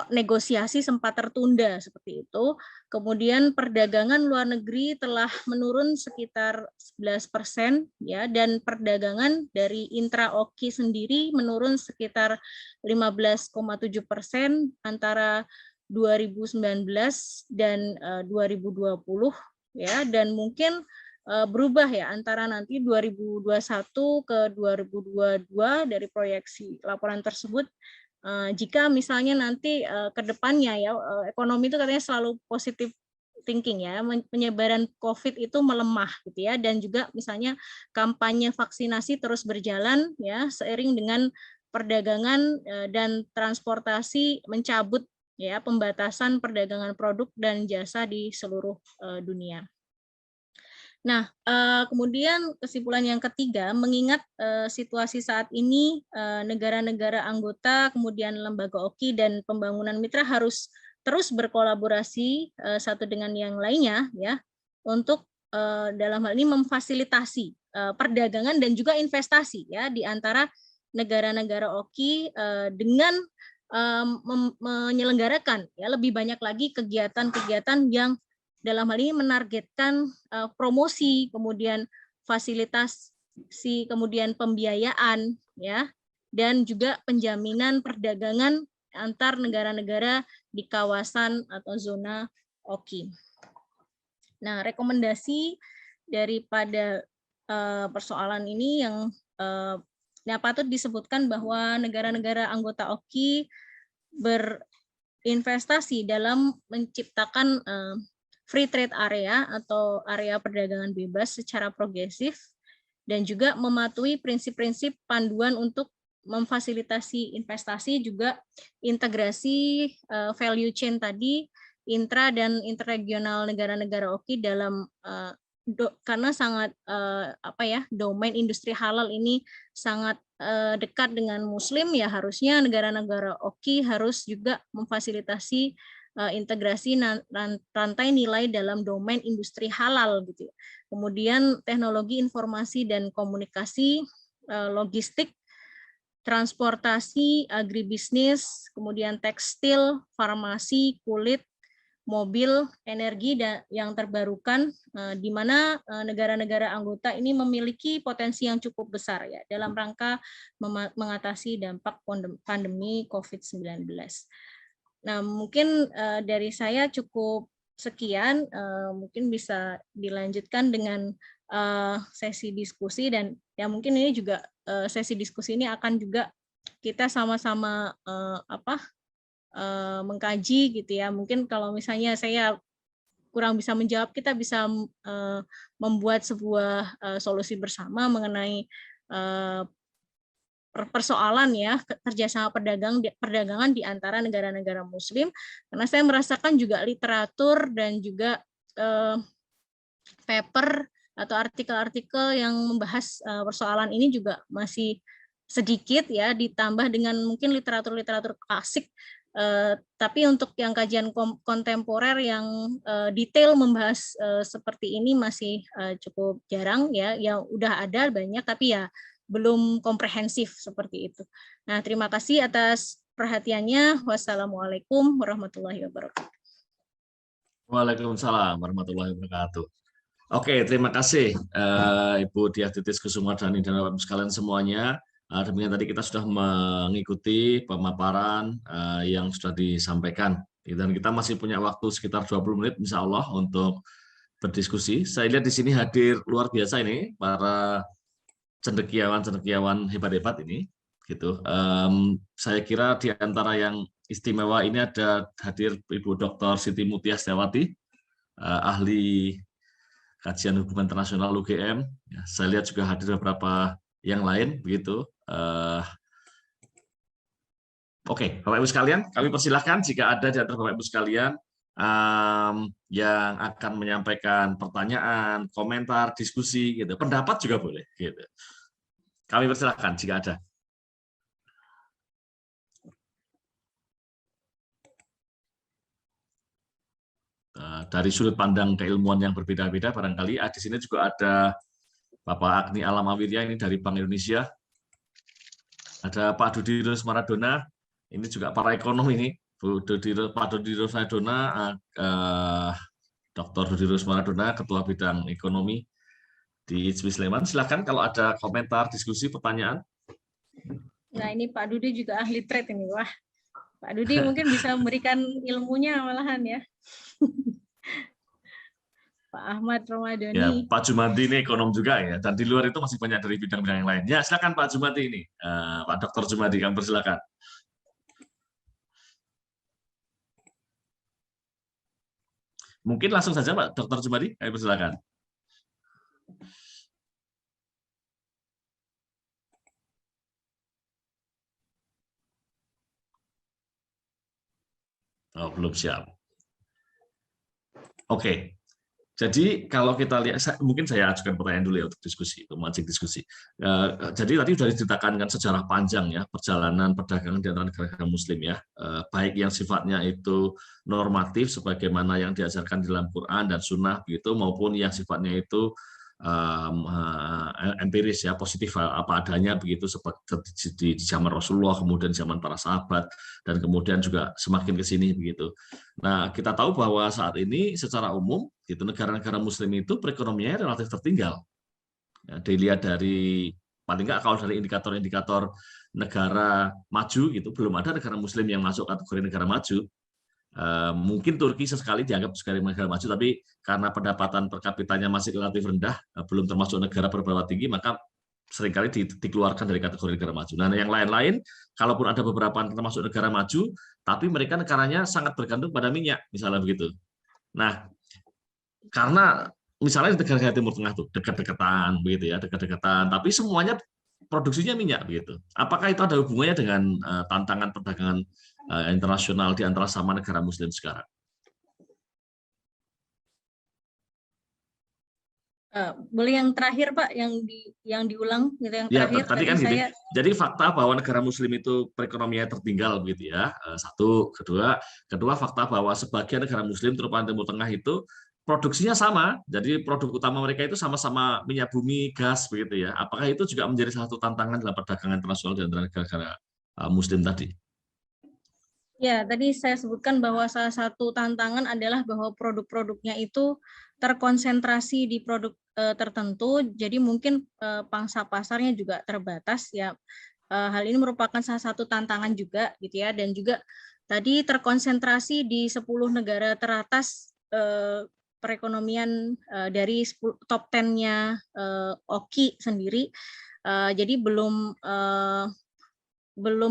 negosiasi sempat tertunda seperti itu. Kemudian perdagangan luar negeri telah menurun sekitar 11% ya, dan perdagangan dari intra-oki sendiri menurun sekitar 15,7% antara 2019 dan 2020 ya, dan mungkin berubah ya antara nanti 2021 ke 2022 dari proyeksi laporan tersebut. Jika misalnya nanti ke depannya ya ekonomi itu katanya selalu positif thinking ya, penyebaran COVID itu melemah gitu ya, dan juga misalnya kampanye vaksinasi terus berjalan ya seiring dengan perdagangan dan transportasi mencabut ya pembatasan perdagangan produk dan jasa di seluruh dunia. Nah, kemudian kesimpulan yang ketiga, mengingat situasi saat ini negara-negara anggota, kemudian lembaga OKI dan pembangunan mitra harus terus berkolaborasi satu dengan yang lainnya ya, untuk dalam hal ini memfasilitasi perdagangan dan juga investasi ya di antara negara-negara OKI dengan menyelenggarakan ya lebih banyak lagi kegiatan-kegiatan yang dalam hal ini menargetkan promosi, kemudian fasilitasi, kemudian pembiayaan ya, dan juga penjaminan perdagangan antar negara-negara di kawasan atau zona OKI. Nah, rekomendasi daripada persoalan ini yang patut disebutkan bahwa negara-negara anggota OKI berinvestasi dalam menciptakan free trade area atau area perdagangan bebas secara progresif, dan juga mematuhi prinsip-prinsip panduan untuk memfasilitasi investasi, juga integrasi value chain tadi, intra dan interregional negara-negara OKI dalam karena sangat domain industri halal ini sangat dekat dengan Muslim ya, harusnya negara-negara OKI harus juga memfasilitasi integrasi rantai nilai dalam domain industri halal gitu. Kemudian teknologi informasi dan komunikasi, logistik, transportasi, agribisnis, kemudian tekstil, farmasi, kulit, mobil, energi dan yang terbarukan, di mana negara-negara anggota ini memiliki potensi yang cukup besar ya dalam rangka mengatasi dampak pandemi COVID-19. Nah, mungkin dari saya cukup sekian, mungkin bisa dilanjutkan dengan sesi diskusi, dan ya mungkin ini juga sesi diskusi ini akan juga kita sama-sama mengkaji gitu ya. Mungkin kalau misalnya saya kurang bisa menjawab, kita bisa membuat sebuah solusi bersama mengenai persoalan ya kerjasama perdagangan di antara negara-negara Muslim, karena saya merasakan juga literatur dan juga paper atau artikel-artikel yang membahas persoalan ini juga masih sedikit ya, ditambah dengan mungkin literatur-literatur klasik. Tapi untuk yang kajian kontemporer yang detail membahas seperti ini masih cukup jarang ya. Yang udah ada banyak tapi ya belum komprehensif seperti itu. Nah, terima kasih atas perhatiannya. Wassalamualaikum warahmatullahi wabarakatuh. Waalaikumsalam warahmatullahi wabarakatuh. Oke, terima kasih Ibu Diah Titis Kusumardani dan Bapak sekalian semuanya. Demikian tadi kita sudah mengikuti pemaparan yang sudah disampaikan. Dan kita masih punya waktu sekitar 20 menit insya Allah untuk berdiskusi. Saya lihat di sini hadir luar biasa ini para cendekiawan hebat-hebat ini. Gitu. Saya kira di antara yang istimewa ini ada hadir Ibu Dr. Siti Mutia Setiawati, ahli kajian hubungan internasional UGM. Ya, saya lihat juga hadir beberapa yang lain begitu. Oke, Bapak Ibu sekalian, kami persilahkan jika ada di antara Bapak Ibu sekalian yang akan menyampaikan pertanyaan, komentar, diskusi, gitu, pendapat juga boleh. Gitu. Kami persilahkan jika ada. Dari sudut pandang keilmuan yang berbeda-beda, barangkali di sini juga ada Bapak Agni Alam Awirya, ini dari Bank Indonesia. Ada Pak Dudi Rus Maradona, ini juga para ekonom ini. Pak Dudi Rus Maradona, Dr. Dudi Rus Maradona, Ketua Bidang Ekonomi di ITB Sleman. Silakan kalau ada komentar, diskusi, pertanyaan. Nah, ini Pak Dudi juga ahli trade ini. Wah, Pak Dudi mungkin bisa memberikan ilmunya malahan ya. Pak Ahmad Ramadhani. Ya, Pak Jumadi ini ekonom juga ya, dan di luar itu masih banyak dari bidang-bidang yang lain. Ya, silakan Pak Jumadi ini, Pak Dr. Jumadi, kami persilakan. Mungkin langsung saja Pak Dr. Jumadi, kami persilakan. Oh, belum siap. Oke. Jadi kalau kita lihat, mungkin saya ajukan pertanyaan dulu ya untuk diskusi, untuk memancing diskusi. Jadi tadi sudah diceritakan kan sejarah panjang ya perjalanan perdagangan di antara negara Muslim ya, baik yang sifatnya itu normatif sebagaimana yang diajarkan di dalam Quran dan Sunnah begitu, maupun yang sifatnya itu empiris ya, positif apa adanya begitu seperti di zaman Rasulullah, kemudian zaman para sahabat, dan kemudian juga semakin ke sini begitu. Nah, kita tahu bahwa saat ini secara umum itu negara-negara Muslim itu perekonomiannya relatif tertinggal. Ya, dilihat dari paling nggak kalau dari indikator-indikator negara maju gitu, belum ada negara Muslim yang masuk kategori negara maju. Mungkin Turki sesekali dianggap sebagai negara maju, tapi karena pendapatan per kapitanya masih relatif rendah, belum termasuk negara berbawah tinggi, maka seringkali dikeluarkan dari kategori negara maju. Nah, yang lain-lain, kalaupun ada beberapa yang termasuk negara maju, tapi mereka negaranya sangat bergantung pada minyak, misalnya begitu. Nah, karena misalnya di negara Timur Tengah tuh dekat-dekatan, begitu ya, dekat-dekatan, tapi semuanya produksinya minyak, begitu. Apakah itu ada hubungannya dengan tantangan perdagangan internasional di antara sama negara Muslim sekarang? Boleh yang terakhir Pak, yang diulang gitu, yang Ya, terakhir tadi kan gini. saya... Jadi fakta bahwa negara Muslim itu perekonomiannya tertinggal begitu ya. Satu, kedua fakta bahwa sebagian negara Muslim terutama Timur Tengah itu produksinya sama. Jadi produk utama mereka itu sama-sama minyak bumi, gas begitu ya. Apakah itu juga menjadi salah satu tantangan dalam perdagangan internasional di antara negara-negara Muslim tadi? Ya, tadi saya sebutkan bahwa salah satu tantangan adalah bahwa produk-produknya itu terkonsentrasi di produk tertentu, jadi mungkin pangsa pasarnya juga terbatas ya. hal ini merupakan salah satu tantangan juga gitu ya, dan juga tadi terkonsentrasi di 10 negara teratas perekonomian dari top 10-nya OKI sendiri. Jadi belum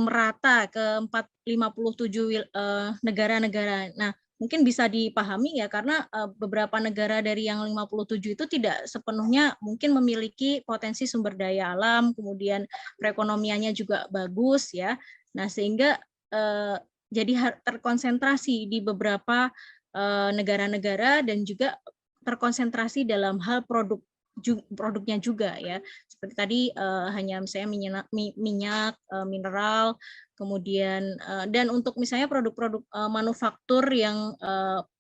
rata ke 57 negara-negara. Nah, mungkin bisa dipahami ya karena beberapa negara dari yang 57 itu tidak sepenuhnya mungkin memiliki potensi sumber daya alam, kemudian perekonomiannya juga bagus ya. Nah, sehingga jadi terkonsentrasi di beberapa negara-negara dan juga terkonsentrasi dalam hal produknya juga ya, seperti tadi hanya misalnya minyak, mineral, kemudian dan untuk misalnya produk-produk manufaktur yang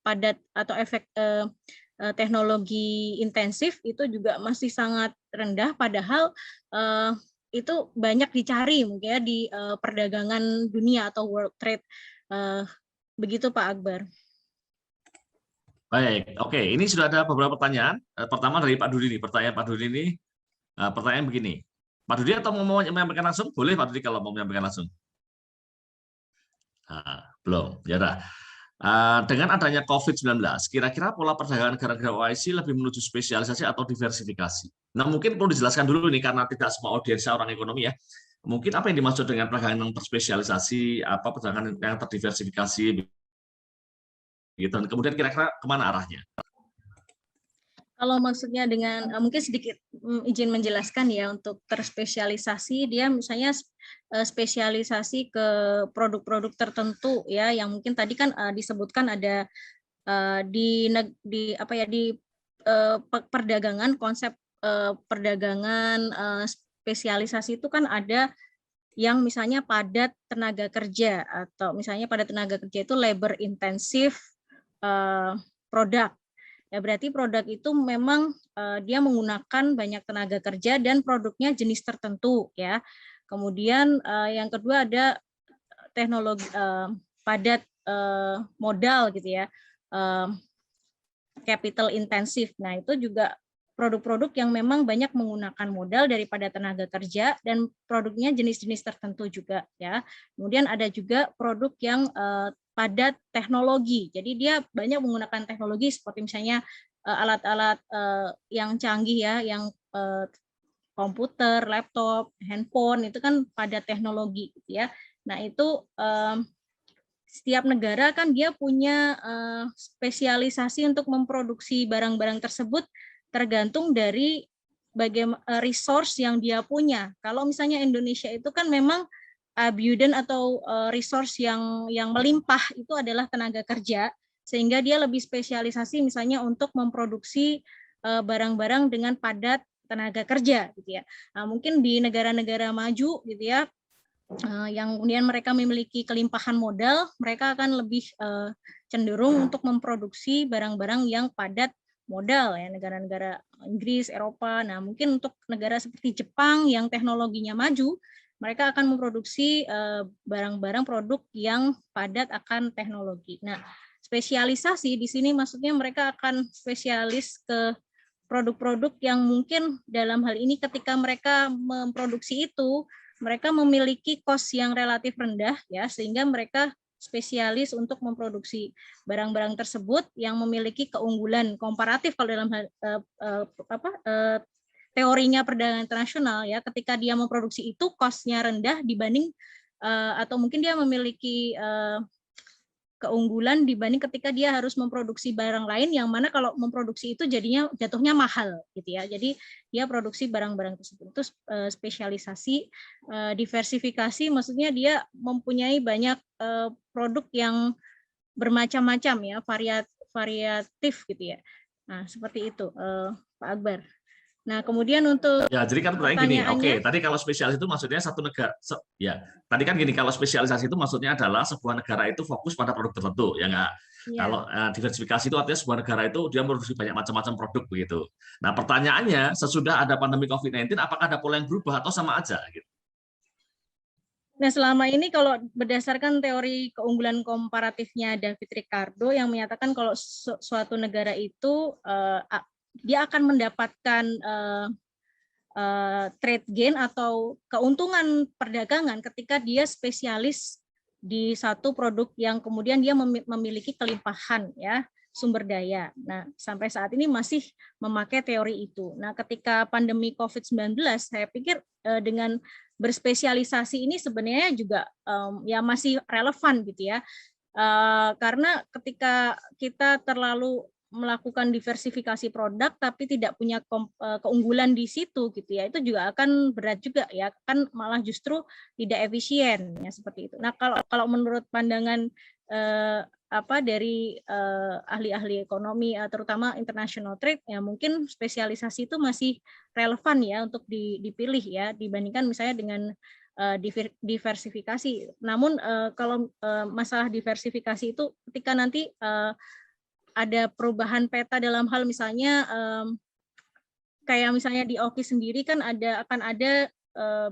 padat atau efek teknologi intensif itu juga masih sangat rendah, padahal itu banyak dicari mungkin ya di perdagangan dunia atau world trade. Begitu Pak Akbar. Baik, oke. Ini sudah ada beberapa pertanyaan. Pertama dari Pak Dudi nih. Pertanyaan Pak Dudi ini, pertanyaan begini. Pak Dudi atau mau menyampaikan langsung? Boleh Pak Dudi kalau mau menyampaikan langsung. Belum, ya udah. Dengan adanya COVID-19, kira-kira pola perdagangan negara-negara OIC lebih menuju spesialisasi atau diversifikasi? Nah, mungkin perlu dijelaskan dulu nih, karena tidak semua audiensnya orang ekonomi ya. Mungkin apa yang dimaksud dengan perdagangan yang terspesialisasi, apa perdagangan yang terdiversifikasi, gitu. Dan kemudian kira-kira kemana arahnya? Kalau maksudnya dengan mungkin sedikit izin menjelaskan ya, untuk terspesialisasi dia misalnya spesialisasi ke produk-produk tertentu ya, yang mungkin tadi kan disebutkan ada di perdagangan, konsep perdagangan spesialisasi itu kan ada yang misalnya padat tenaga kerja, atau misalnya padat tenaga kerja itu labor intensif produk. Ya, berarti produk itu memang dia menggunakan banyak tenaga kerja dan produknya jenis tertentu ya. Kemudian yang kedua ada teknologi padat modal gitu ya. Capital intensif. Nah, itu juga produk-produk yang memang banyak menggunakan modal daripada tenaga kerja dan produknya jenis-jenis tertentu juga ya. Kemudian ada juga produk yang padat teknologi. Jadi dia banyak menggunakan teknologi seperti misalnya alat-alat yang canggih ya, yang komputer, laptop, handphone itu kan padat teknologi gitu ya. Nah, itu setiap negara kan dia punya spesialisasi untuk memproduksi barang-barang tersebut tergantung dari bagaimana resource yang dia punya. Kalau misalnya Indonesia itu kan memang abundant atau resource yang melimpah itu adalah tenaga kerja, sehingga dia lebih spesialisasi misalnya untuk memproduksi barang-barang dengan padat tenaga kerja gitu ya. Nah, mungkin di negara-negara maju gitu ya, yang kemudian mereka memiliki kelimpahan modal, mereka akan lebih cenderung untuk memproduksi barang-barang yang padat modal ya, negara-negara Inggris, Eropa. Nah, mungkin untuk negara seperti Jepang yang teknologinya maju, mereka akan memproduksi barang-barang produk yang padat akan teknologi. Nah, spesialisasi di sini maksudnya mereka akan spesialis ke produk-produk yang mungkin dalam hal ini ketika mereka memproduksi itu, mereka memiliki cost yang relatif rendah ya, sehingga mereka spesialis untuk memproduksi barang-barang tersebut yang memiliki keunggulan komparatif kalau dalam hal teorinya perdagangan internasional ya, ketika dia memproduksi itu cost-nya rendah dibanding atau mungkin dia memiliki keunggulan dibanding ketika dia harus memproduksi barang lain, yang mana kalau memproduksi itu jatuhnya mahal gitu ya. Jadi dia produksi barang-barang tersebut. Itu spesialisasi. Diversifikasi maksudnya dia mempunyai banyak produk yang bermacam-macam ya, variatif gitu ya. Nah, seperti itu Pak Akbar. Nah, kemudian untuk Ya, jadi kan pertanyaan gini, oke, pertanyaannya, tadi kalau spesialis itu maksudnya satu negara, ya, tadi kan gini, kalau spesialisasi itu maksudnya adalah sebuah negara itu fokus pada produk tertentu, ya nggak? ya. Kalau diversifikasi itu artinya sebuah negara itu dia memproduksi banyak macam-macam produk begitu. Nah, pertanyaannya, sesudah ada pandemi COVID-19, apakah ada pola yang berubah atau sama aja? Gitu. Nah, selama ini kalau berdasarkan teori keunggulan komparatifnya David Ricardo yang menyatakan kalau suatu negara itu dia akan mendapatkan trade gain atau keuntungan perdagangan ketika dia spesialis di satu produk yang kemudian dia memiliki kelimpahan ya sumber daya. Nah, sampai saat ini masih memakai teori itu. Nah, ketika pandemi COVID-19, saya pikir dengan berspesialisasi ini sebenarnya juga ya masih relevan gitu ya. Karena ketika kita terlalu melakukan diversifikasi produk tapi tidak punya keunggulan di situ gitu ya, itu juga akan berat juga ya, kan malah justru tidak efisien ya seperti itu. Nah, kalau menurut pandangan dari ahli-ahli ekonomi terutama international trade ya, mungkin spesialisasi itu masih relevan ya untuk dipilih ya dibandingkan misalnya dengan diversifikasi. Namun kalau masalah diversifikasi itu ketika nanti ada perubahan peta dalam hal misalnya kayak misalnya di OKI sendiri kan akan ada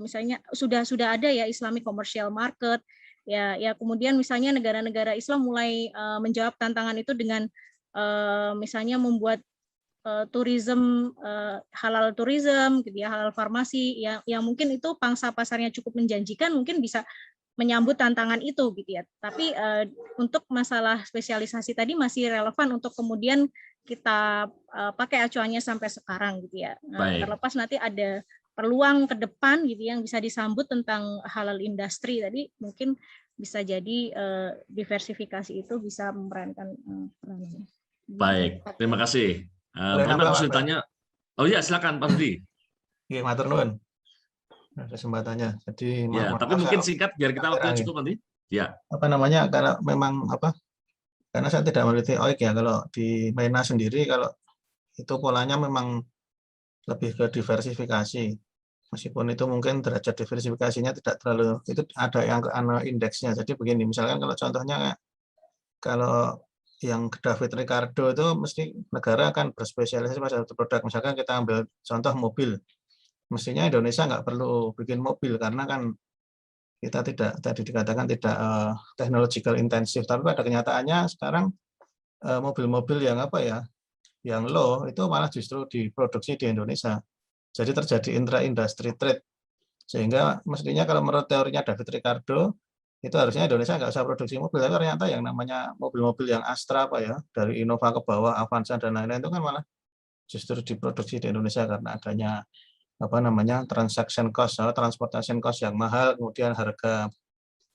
misalnya sudah ada ya Islamic Commercial Market ya kemudian misalnya negara-negara Islam mulai menjawab tantangan itu dengan misalnya membuat tourism halal tourism gitu ya, halal farmasi yang mungkin itu pangsa pasarnya cukup menjanjikan, mungkin bisa menyambut tantangan itu gitu ya. Tapi untuk masalah spesialisasi tadi masih relevan untuk kemudian kita pakai acuannya sampai sekarang gitu ya. Terlepas nanti ada peluang ke depan gitu yang bisa disambut tentang halal industri tadi, mungkin bisa jadi diversifikasi itu bisa memerankan perannya. Baik, terima kasih. Mana kesulitannya? Oh iya, silakan Pak Budi. Iya, matur nuwun kesempatannya. Jadi ya, tapi mungkin singkat biar kita waktu cukup nanti. Ya. Karena memang karena saya tidak meneliti OIK ya, kalau di MENA sendiri kalau itu polanya memang lebih ke diversifikasi. Meskipun itu mungkin derajat diversifikasinya tidak terlalu, itu ada yang indeksnya. Jadi begini, misalkan kalau contohnya kalau yang David Ricardo itu mesti negara akan berspesialisasi pada satu produk. Misalkan kita ambil contoh mobil. Mestinya Indonesia nggak perlu bikin mobil karena kan kita tidak, tadi dikatakan tidak technological intensif, tapi pada kenyataannya sekarang mobil-mobil yang yang low itu malah justru diproduksi di Indonesia. Jadi terjadi intra-industry trade, sehingga mestinya kalau menurut teorinya David Ricardo itu harusnya Indonesia nggak usah produksi mobil, tapi ternyata yang namanya mobil-mobil yang Astra dari Innova ke bawah, Avanza dan lain-lain itu kan malah justru diproduksi di Indonesia karena adanya transaction cost, transportation cost yang mahal, kemudian harga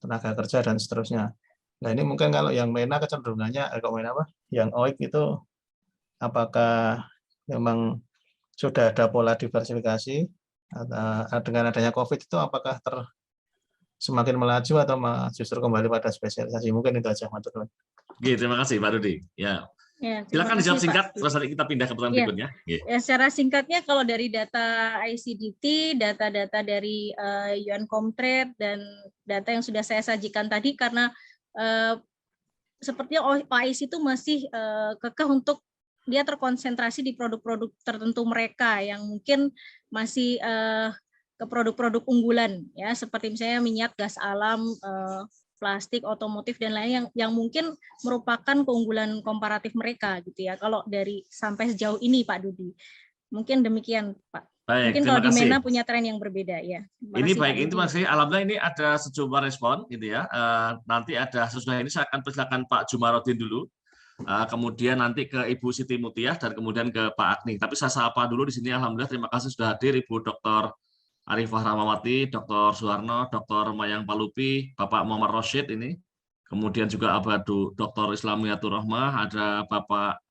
tenaga kerja dan seterusnya. Nah ini mungkin kalau yang MENA kecenderungannya, yang OIK itu apakah memang sudah ada pola diversifikasi dengan adanya COVID itu apakah semakin melaju atau justru kembali pada spesialisasi? Mungkin itu aja, Mas Tuan. Oke, terima kasih Pak Rudi. Ya. Silakan dijawab singkat, terus nanti kita pindah ke pertanyaan berikutnya. Ya, secara singkatnya kalau dari data ICDT, data-data dari UNCOMTRADE dan data yang sudah saya sajikan tadi, karena sepertinya OIC itu masih kekeh untuk dia terkonsentrasi di produk-produk tertentu mereka yang mungkin masih ke produk-produk unggulan ya, seperti misalnya minyak, gas alam, plastik, otomotif dan lain yang mungkin merupakan keunggulan komparatif mereka gitu ya. Kalau dari sampai sejauh ini Pak Dudi. Mungkin demikian Pak. Baik, mungkin kalau di MENA punya tren yang berbeda ya. Ini baik, itu masih alhamdulillah ini ada sejumlah respon gitu ya. Nanti ada sesudah ini saya akan persilakan Pak Jumarodin dulu. Kemudian nanti ke Ibu Siti Mutiah dan kemudian ke Pak Agni. Tapi saya sapa dulu di sini, alhamdulillah terima kasih sudah hadir Ibu Dr. Arifah Rahmawati, Dr. Suharno, Dr. Mayang Palupi, Bapak Muhammad Rosyid ini, kemudian juga ada Dr. Islamiyatur Rahmah, ada Bapak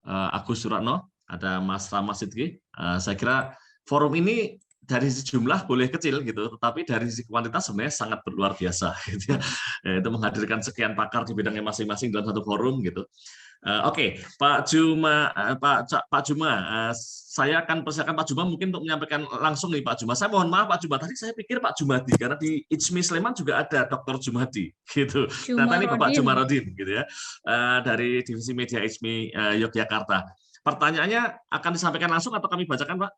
Agus Suratno, ada Mas Rama Sidki. Saya kira forum ini dari sisi jumlah boleh kecil gitu, tetapi dari sisi kuantitas sebenarnya sangat luar biasa gitu ya. Itu menghadirkan sekian pakar di bidangnya masing-masing dalam satu forum gitu. Oke, Pak Juma, saya akan persilakan Pak Juma mungkin untuk menyampaikan langsung nih Pak Juma. Saya mohon maaf Pak Juma, tadi saya pikir Pak Jumadi karena di IJMI Sleman juga ada Dr. Jumadi gitu. Ternyata ini Bapak Jumarodin gitu ya, dari Divisi Media IJMI Yogyakarta. Pertanyaannya akan disampaikan langsung atau kami bacakan Pak?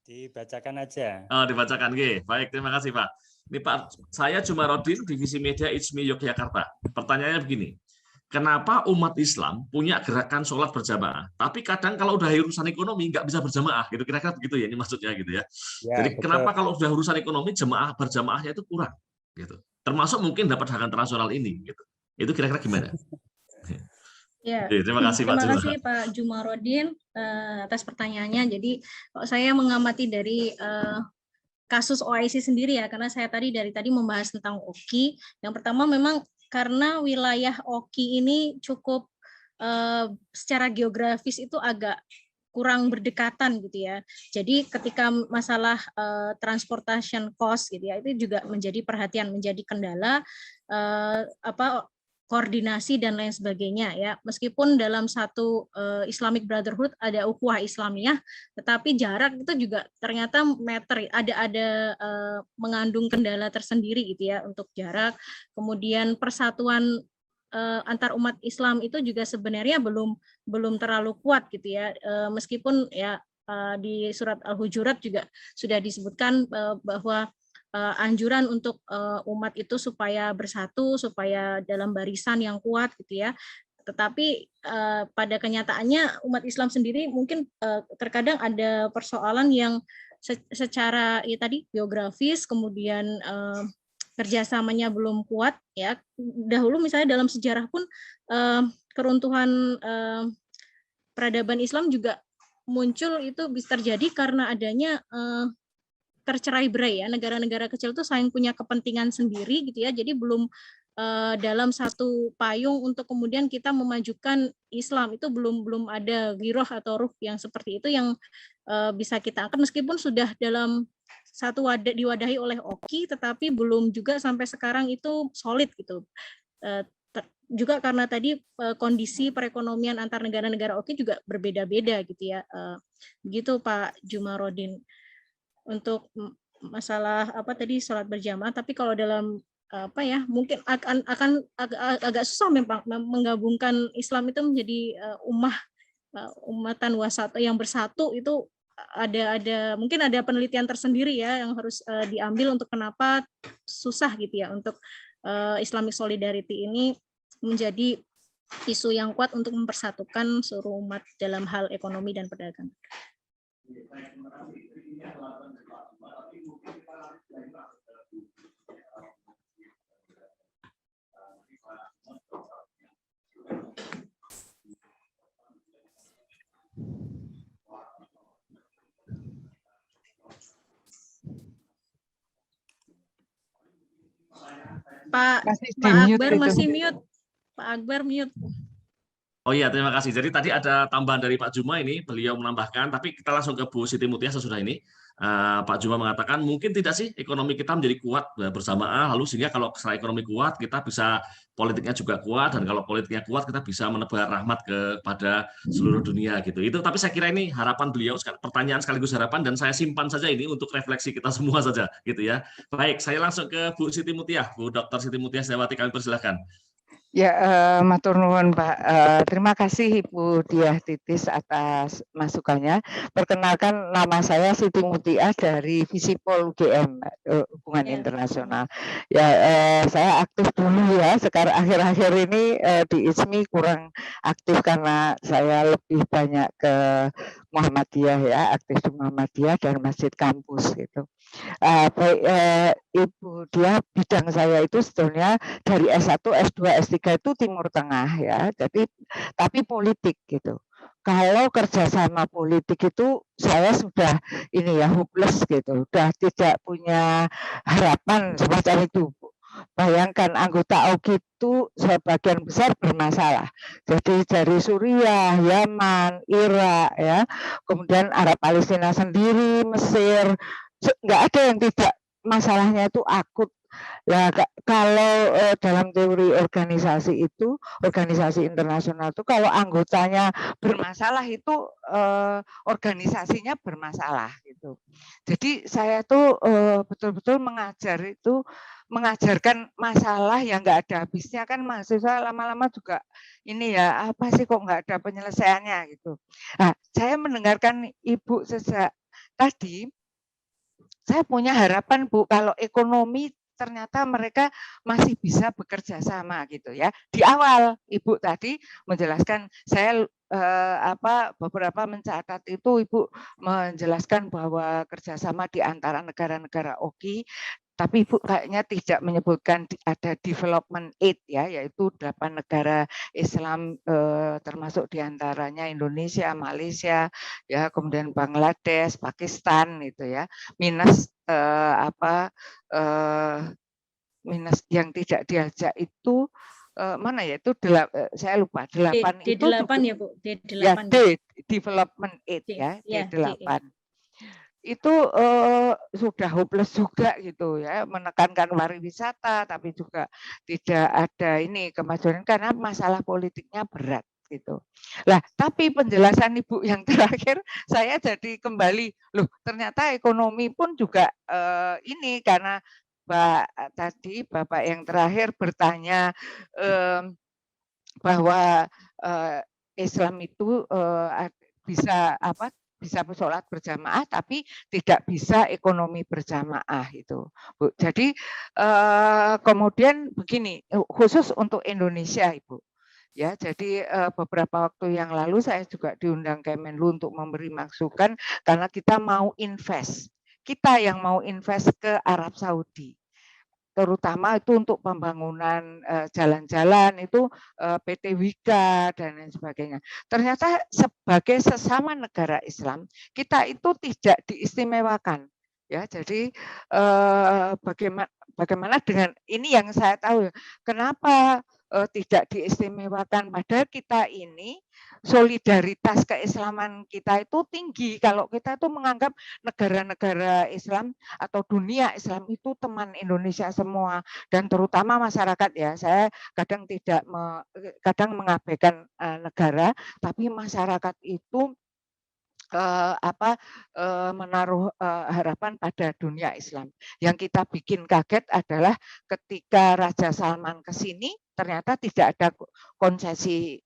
Dibacakan aja. Oh, dibacakan, oke. Baik, terima kasih Pak. Ini Pak, saya Jumarodin, Divisi Media IJMI Yogyakarta. Pertanyaannya begini. kenapa umat Islam punya gerakan sholat berjamaah, tapi kadang kalau udah urusan ekonomi nggak bisa berjamaah, gitu kira-kira begitu ya, ini maksudnya gitu ya. Ya, Jadi betul. kenapa kalau udah urusan ekonomi jemaah berjamaahnya itu kurang, gitu. Termasuk mungkin dapat hak internasional ini, gitu. Itu kira-kira gimana? Ya, Terima kasih Pak terima Juma. kasih Pak Jumarodin atas pertanyaannya. Jadi saya mengamati dari kasus OIC sendiri ya, karena saya dari tadi membahas tentang OKI. Yang pertama memang karena wilayah OKI ini cukup secara geografis itu agak kurang berdekatan gitu ya. Jadi ketika masalah transportation cost gitu ya, itu juga menjadi perhatian, menjadi kendala koordinasi dan lain sebagainya ya. Meskipun dalam satu Islamic Brotherhood ada ukhuwah Islamiyah, tetapi jarak itu juga ternyata ada mengandung kendala tersendiri gitu ya untuk jarak. Kemudian persatuan antar umat Islam itu juga sebenarnya belum terlalu kuat gitu ya. Meskipun ya di surat Al-Hujurat juga sudah disebutkan bahwa anjuran untuk umat itu supaya bersatu, supaya dalam barisan yang kuat gitu ya. Tetapi pada kenyataannya umat Islam sendiri mungkin terkadang ada persoalan yang secara ya tadi geografis, kemudian kerjasamanya belum kuat ya. Dahulu misalnya dalam sejarah pun keruntuhan peradaban Islam juga muncul itu bisa terjadi karena adanya tercerai-berai ya, negara-negara kecil itu saling punya kepentingan sendiri gitu ya, jadi belum dalam satu payung untuk kemudian kita memajukan Islam, itu belum ada giroh atau ruh yang seperti itu yang bisa kita angkat, meskipun sudah dalam satu diwadahi oleh OKI, tetapi belum juga sampai sekarang itu solid gitu. Juga karena tadi kondisi perekonomian antar negara-negara OKI juga berbeda-beda gitu ya, begitu Pak Jumarodin. Untuk masalah tadi sholat berjamaah, tapi kalau dalam mungkin akan agak susah memang menggabungkan Islam itu menjadi umatan wasata yang bersatu, itu mungkin ada penelitian tersendiri ya yang harus diambil untuk kenapa susah gitu ya untuk Islamic Solidarity ini menjadi isu yang kuat untuk mempersatukan seluruh umat dalam hal ekonomi dan perdagangan. Pak Akbar masih mute. Pak Akbar mute. Oh iya, terima kasih. Jadi tadi ada tambahan dari Pak Juma ini, beliau menambahkan, tapi kita langsung ke Bu Siti Mutia sesudah ini. Pak Juma mengatakan, mungkin tidak sih ekonomi kita menjadi kuat bersamaan, lalu sehingga kalau setelah ekonomi kuat, kita bisa politiknya juga kuat, dan kalau politiknya kuat, kita bisa menebar rahmat kepada seluruh dunia gitu. Itu, tapi saya kira ini harapan beliau, pertanyaan sekaligus harapan, dan saya simpan saja ini untuk refleksi kita semua saja, gitu ya. Baik, saya langsung ke Bu Siti Mutia, Bu Dr. Siti Mutia Setiawati, kami persilahkan. Ya, matur nuwun Pak. Terima kasih Ibu Diah Titis atas masukannya. Perkenalkan, nama saya Siti Mutia dari Visipol UGM, Hubungan Internasional. Ya, saya aktif dulu ya. Sekarang akhir-akhir ini di ISMI kurang aktif karena saya lebih banyak ke Muhammadiyah ya, aktif di Muhammadiyah dan Masjid Kampus gitu. Ibu Diah, bidang saya itu sebetulnya dari S1, S2, S3 itu Timur Tengah ya. Jadi tapi politik gitu. Kalau kerjasama politik itu saya sudah ini ya hopeless gitu, sudah tidak punya harapan semacam itu. Bayangkan anggota OKI itu sebagian besar bermasalah. Jadi dari Suriah, Yaman, Irak ya, kemudian Arab Palestina sendiri, Mesir, nggak ada yang tidak masalahnya itu akut. Nah, kalau dalam teori organisasi itu, organisasi internasional itu kalau anggotanya bermasalah itu organisasinya bermasalah gitu. Jadi saya tuh betul-betul mengajarkan masalah yang nggak ada habisnya, kan mahasiswa lama-lama juga ini ya, apa sih kok nggak ada penyelesaiannya gitu. Nah, saya mendengarkan Ibu sejak tadi, saya punya harapan Bu, kalau ekonomi ternyata mereka masih bisa bekerja sama gitu ya. Di awal Ibu tadi menjelaskan, saya beberapa mencatat itu Ibu menjelaskan bahwa kerjasama di antara negara-negara OKI, tapi Ibu kayaknya tidak menyebutkan ada development aid ya, yaitu 8 negara Islam termasuk diantaranya Indonesia, Malaysia, ya kemudian Bangladesh, Pakistan itu ya, minus minus yang tidak diajak itu mana ya itu saya lupa 8 itu D8 juga, ya Bu, D8 ya ya. development aid D, ya ya, D8 itu sudah hopeless juga gitu ya, menekankan pariwisata tapi juga tidak ada ini kemajuan karena masalah politiknya berat gitu. Lah, tapi penjelasan Ibu yang terakhir saya jadi kembali, loh ternyata ekonomi pun juga ini karena tadi Bapak yang terakhir bertanya bahwa Islam itu bisa bisa sholat berjamaah tapi tidak bisa ekonomi berjamaah itu, Bu. Jadi kemudian begini, khusus untuk Indonesia, Ibu. Ya, jadi beberapa waktu yang lalu saya juga diundang Kemenlu untuk memberi masukan karena kita mau invest. Kita yang mau invest ke Arab Saudi. Terutama itu untuk pembangunan jalan-jalan itu PT Wika dan lain sebagainya. Ternyata sebagai sesama negara Islam kita itu tidak diistimewakan ya. Jadi bagaimana dengan ini yang saya tahu kenapa tidak diistimewakan, padahal kita ini solidaritas keislaman kita itu tinggi. Kalau kita itu menganggap negara-negara Islam atau dunia Islam itu teman Indonesia semua dan terutama masyarakat ya. Saya kadang mengabaikan negara, tapi masyarakat itu menaruh harapan pada dunia Islam. Yang kita bikin kaget adalah ketika Raja Salman ke sini ternyata tidak ada konsesi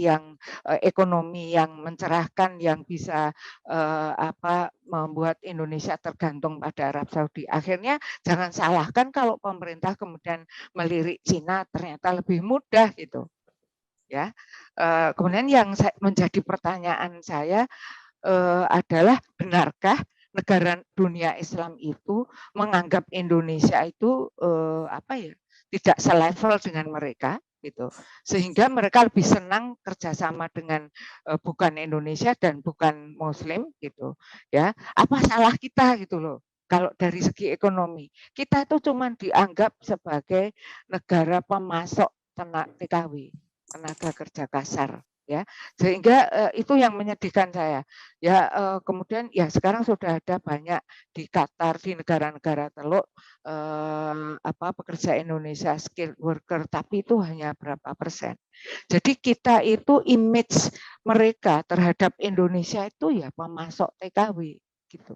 yang ekonomi yang mencerahkan yang bisa membuat Indonesia tergantung pada Arab Saudi. Akhirnya jangan salahkan kalau pemerintah kemudian melirik Cina ternyata lebih mudah gitu. Ya. Kemudian yang menjadi pertanyaan saya adalah benarkah negara dunia Islam itu menganggap Indonesia itu tidak selevel dengan mereka gitu, sehingga mereka lebih senang kerjasama dengan bukan Indonesia dan bukan Muslim gitu ya. Apa salah kita gitu loh? Kalau dari segi ekonomi kita itu cuma dianggap sebagai negara pemasok TKW, tenaga kerja kasar ya, sehingga itu yang menyedihkan saya ya. Kemudian ya sekarang sudah ada banyak di Qatar, di negara-negara Teluk pekerja Indonesia skilled worker, tapi itu hanya berapa persen. Jadi kita itu image mereka terhadap Indonesia itu ya pemasok TKW gitu,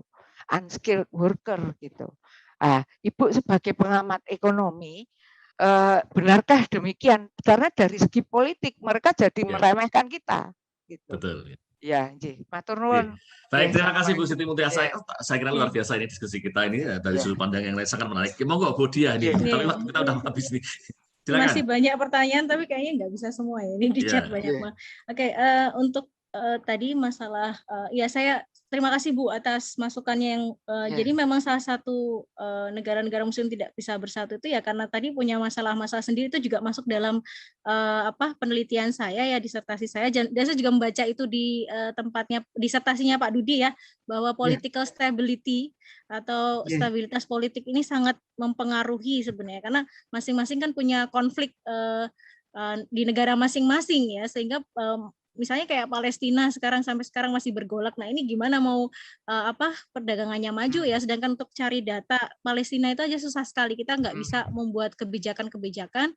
unskilled worker gitu. Ibu sebagai pengamat ekonomi, benarkah demikian? Karena dari segi politik mereka jadi meremehkan kita. Gitu. Betul. Ya, matur nuwun. Baik, terima kasih Bu Siti Mulyasa. Saya kira luar biasa ini diskusi kita ini dari sudut pandang yang lain sangat menarik. Monggo Bu Dia ini, tapi waktu kita udah habis nih. Silakan. Masih banyak pertanyaan tapi kayaknya nggak bisa semua ya. Ini di chat banyak banget. Oke, untuk tadi masalah ya saya terima kasih Bu atas masukannya yang jadi memang salah satu negara-negara muslim tidak bisa bersatu itu ya karena tadi punya masalah-masalah sendiri, itu juga masuk dalam penelitian saya ya, disertasi saya, dan saya juga membaca itu di tempatnya disertasinya Pak Dudi ya, bahwa political stability atau stabilitas politik ini sangat mempengaruhi sebenarnya karena masing-masing kan punya konflik di negara masing-masing ya, sehingga misalnya kayak Palestina sampai sekarang masih bergolak. Nah, ini gimana mau perdagangannya maju ya, sedangkan untuk cari data Palestina itu aja susah sekali. Kita nggak bisa membuat kebijakan-kebijakan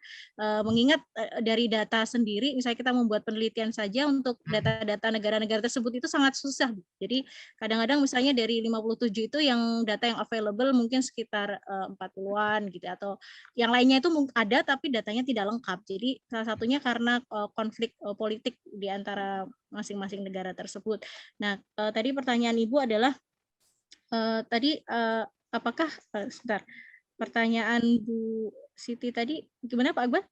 mengingat dari data sendiri, misalnya kita membuat penelitian saja untuk data-data negara-negara tersebut itu sangat susah. Jadi kadang-kadang misalnya dari 57 itu yang data yang available mungkin sekitar 40-an gitu, atau yang lainnya itu ada tapi datanya tidak lengkap. Jadi salah satunya karena konflik politik di antara masing-masing negara tersebut. Nah, tadi pertanyaan Ibu adalah apakah pertanyaan Bu Siti tadi gimana Pak Akbar?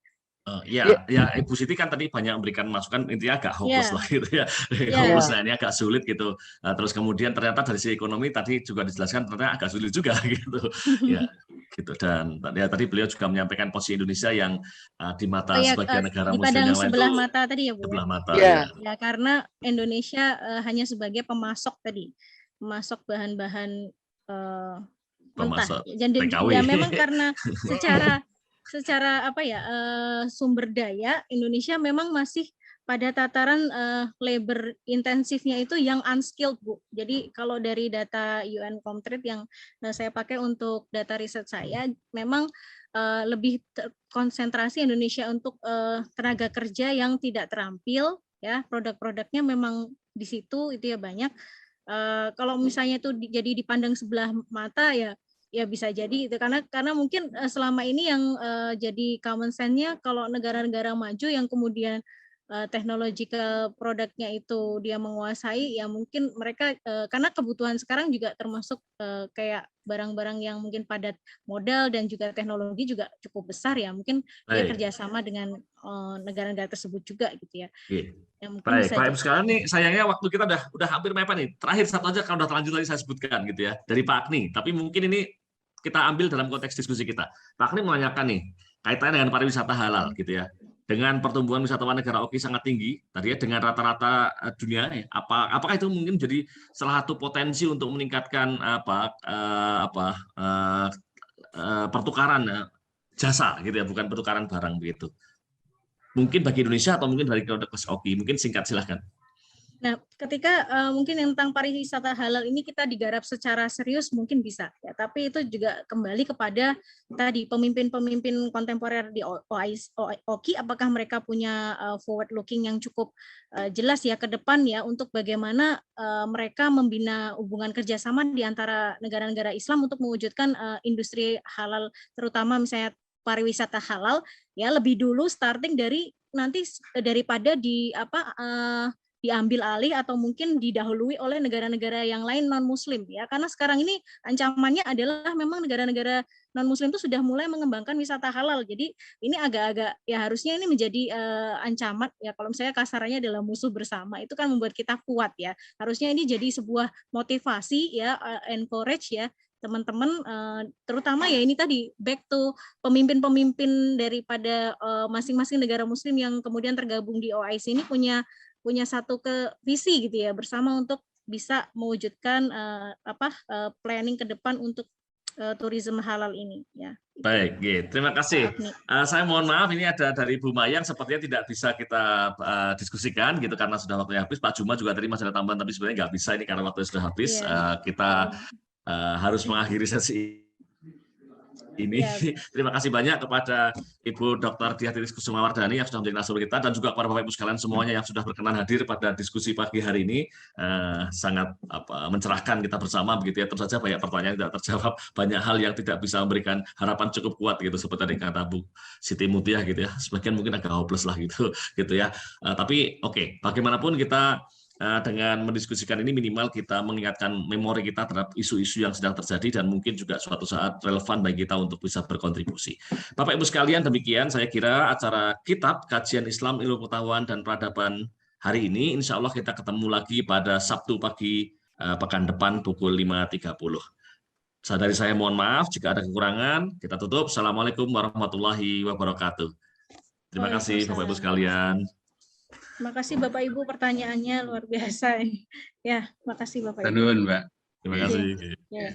Ya, Ibu Siti kan tadi banyak memberikan masukan, intinya agak hopeless lah gitu ya. Hopeless, nah ini agak sulit gitu. Terus kemudian ternyata dari sisi ekonomi tadi juga dijelaskan ternyata agak sulit juga gitu. Ya, gitu. Dan tadi beliau juga menyampaikan posisi Indonesia yang di mata sebagian negara muslim dipandang yang lain sebelah itu mata tadi ya Bu. sebelah mata. Ya, karena Indonesia hanya sebagai pemasok tadi, pemasok bahan-bahan mentah. Jadi ya memang karena secara apa ya sumber daya Indonesia memang masih pada tataran labor intensifnya itu yang unskilled Bu. Jadi kalau dari data UN Comtrade yang saya pakai untuk data riset saya, memang lebih konsentrasi Indonesia untuk tenaga kerja yang tidak terampil, ya produk-produknya memang di situ itu ya banyak. Kalau misalnya itu jadi dipandang sebelah mata ya bisa jadi itu karena mungkin selama ini yang jadi common sense-nya kalau negara-negara maju yang kemudian teknological produknya itu dia menguasai ya mungkin mereka karena kebutuhan sekarang juga termasuk kayak barang-barang yang mungkin padat modal dan juga teknologi juga cukup besar ya mungkin dia kerjasama dengan negara-negara tersebut juga gitu ya. Baik, Pak Ibu sekalian nih sayangnya waktu kita udah hampir mepet nih. Terakhir satu aja kalau udah terlanjur tadi saya sebutkan gitu ya dari Pak Agni. Tapi mungkin ini kita ambil dalam konteks diskusi kita. Pak Agni menanyakan nih kaitannya dengan pariwisata halal gitu ya. Dengan pertumbuhan wisatawan negara oki sangat tinggi tadi ya dengan rata-rata dunia ya, apakah itu mungkin jadi salah satu potensi untuk meningkatkan pertukaran jasa gitu ya, bukan pertukaran barang begitu. Mungkin bagi Indonesia atau mungkin dari konteks oki, mungkin singkat silahkan. Nah, ketika mungkin tentang pariwisata halal ini kita digarap secara serius mungkin bisa ya, tapi itu juga kembali kepada tadi pemimpin-pemimpin kontemporer di OKI apakah mereka punya forward looking yang cukup jelas ya ke depan ya untuk bagaimana mereka membina hubungan kerjasama di antara negara-negara Islam untuk mewujudkan industri halal terutama misalnya pariwisata halal ya lebih dulu starting dari nanti daripada diambil alih atau mungkin didahului oleh negara-negara yang lain non-muslim ya karena sekarang ini ancamannya adalah memang negara-negara non-muslim itu sudah mulai mengembangkan wisata halal jadi ini agak-agak ya harusnya ini menjadi ancaman ya kalau misalnya kasarannya adalah musuh bersama itu kan membuat kita kuat ya harusnya ini jadi sebuah motivasi ya encourage ya teman-teman terutama ya ini tadi back to pemimpin-pemimpin daripada masing-masing negara muslim yang kemudian tergabung di OIC ini punya satu visi gitu ya bersama untuk bisa mewujudkan planning ke depan untuk tourism halal ini ya. Baik, terima kasih. Saya mohon maaf ini ada dari Bu Mayang sepertinya tidak bisa kita diskusikan gitu karena sudah waktunya habis. Pak Juma juga tadi masih ada tambahan tapi sebenarnya nggak bisa ini karena waktunya sudah habis. Kita harus mengakhiri sesi ini. Terima kasih banyak kepada Ibu Dr. Diah Titis Kusumawardhani yang sudah menjadi narasumber kita dan juga kepada Bapak Ibu sekalian semuanya yang sudah berkenan hadir pada diskusi pagi hari ini. Sangat mencerahkan kita bersama begitu ya. Tentu saja banyak pertanyaan tidak terjawab, banyak hal yang tidak bisa memberikan harapan cukup kuat gitu seperti tadi kata Bu Siti Mutia gitu ya. Sebagian mungkin agak hopeless lah gitu ya. Tapi oke, bagaimanapun kita dengan mendiskusikan ini minimal kita mengingatkan memori kita terhadap isu-isu yang sedang terjadi dan mungkin juga suatu saat relevan bagi kita untuk bisa berkontribusi. Bapak Ibu sekalian, demikian saya kira acara Kitab Kajian Islam Ilmu Pengetahuan dan Peradaban hari ini. Insya Allah kita ketemu lagi pada Sabtu pagi pekan depan pukul 5.30. Dari saya mohon maaf jika ada kekurangan. Kita tutup. Assalamualaikum warahmatullahi wabarakatuh. Terima kasih Bapak Ibu sekalian. Terima kasih Bapak Ibu pertanyaannya luar biasa. Ya, terima kasih Bapak Ibu. Terima kasih, Mbak. Terima kasih. Ya.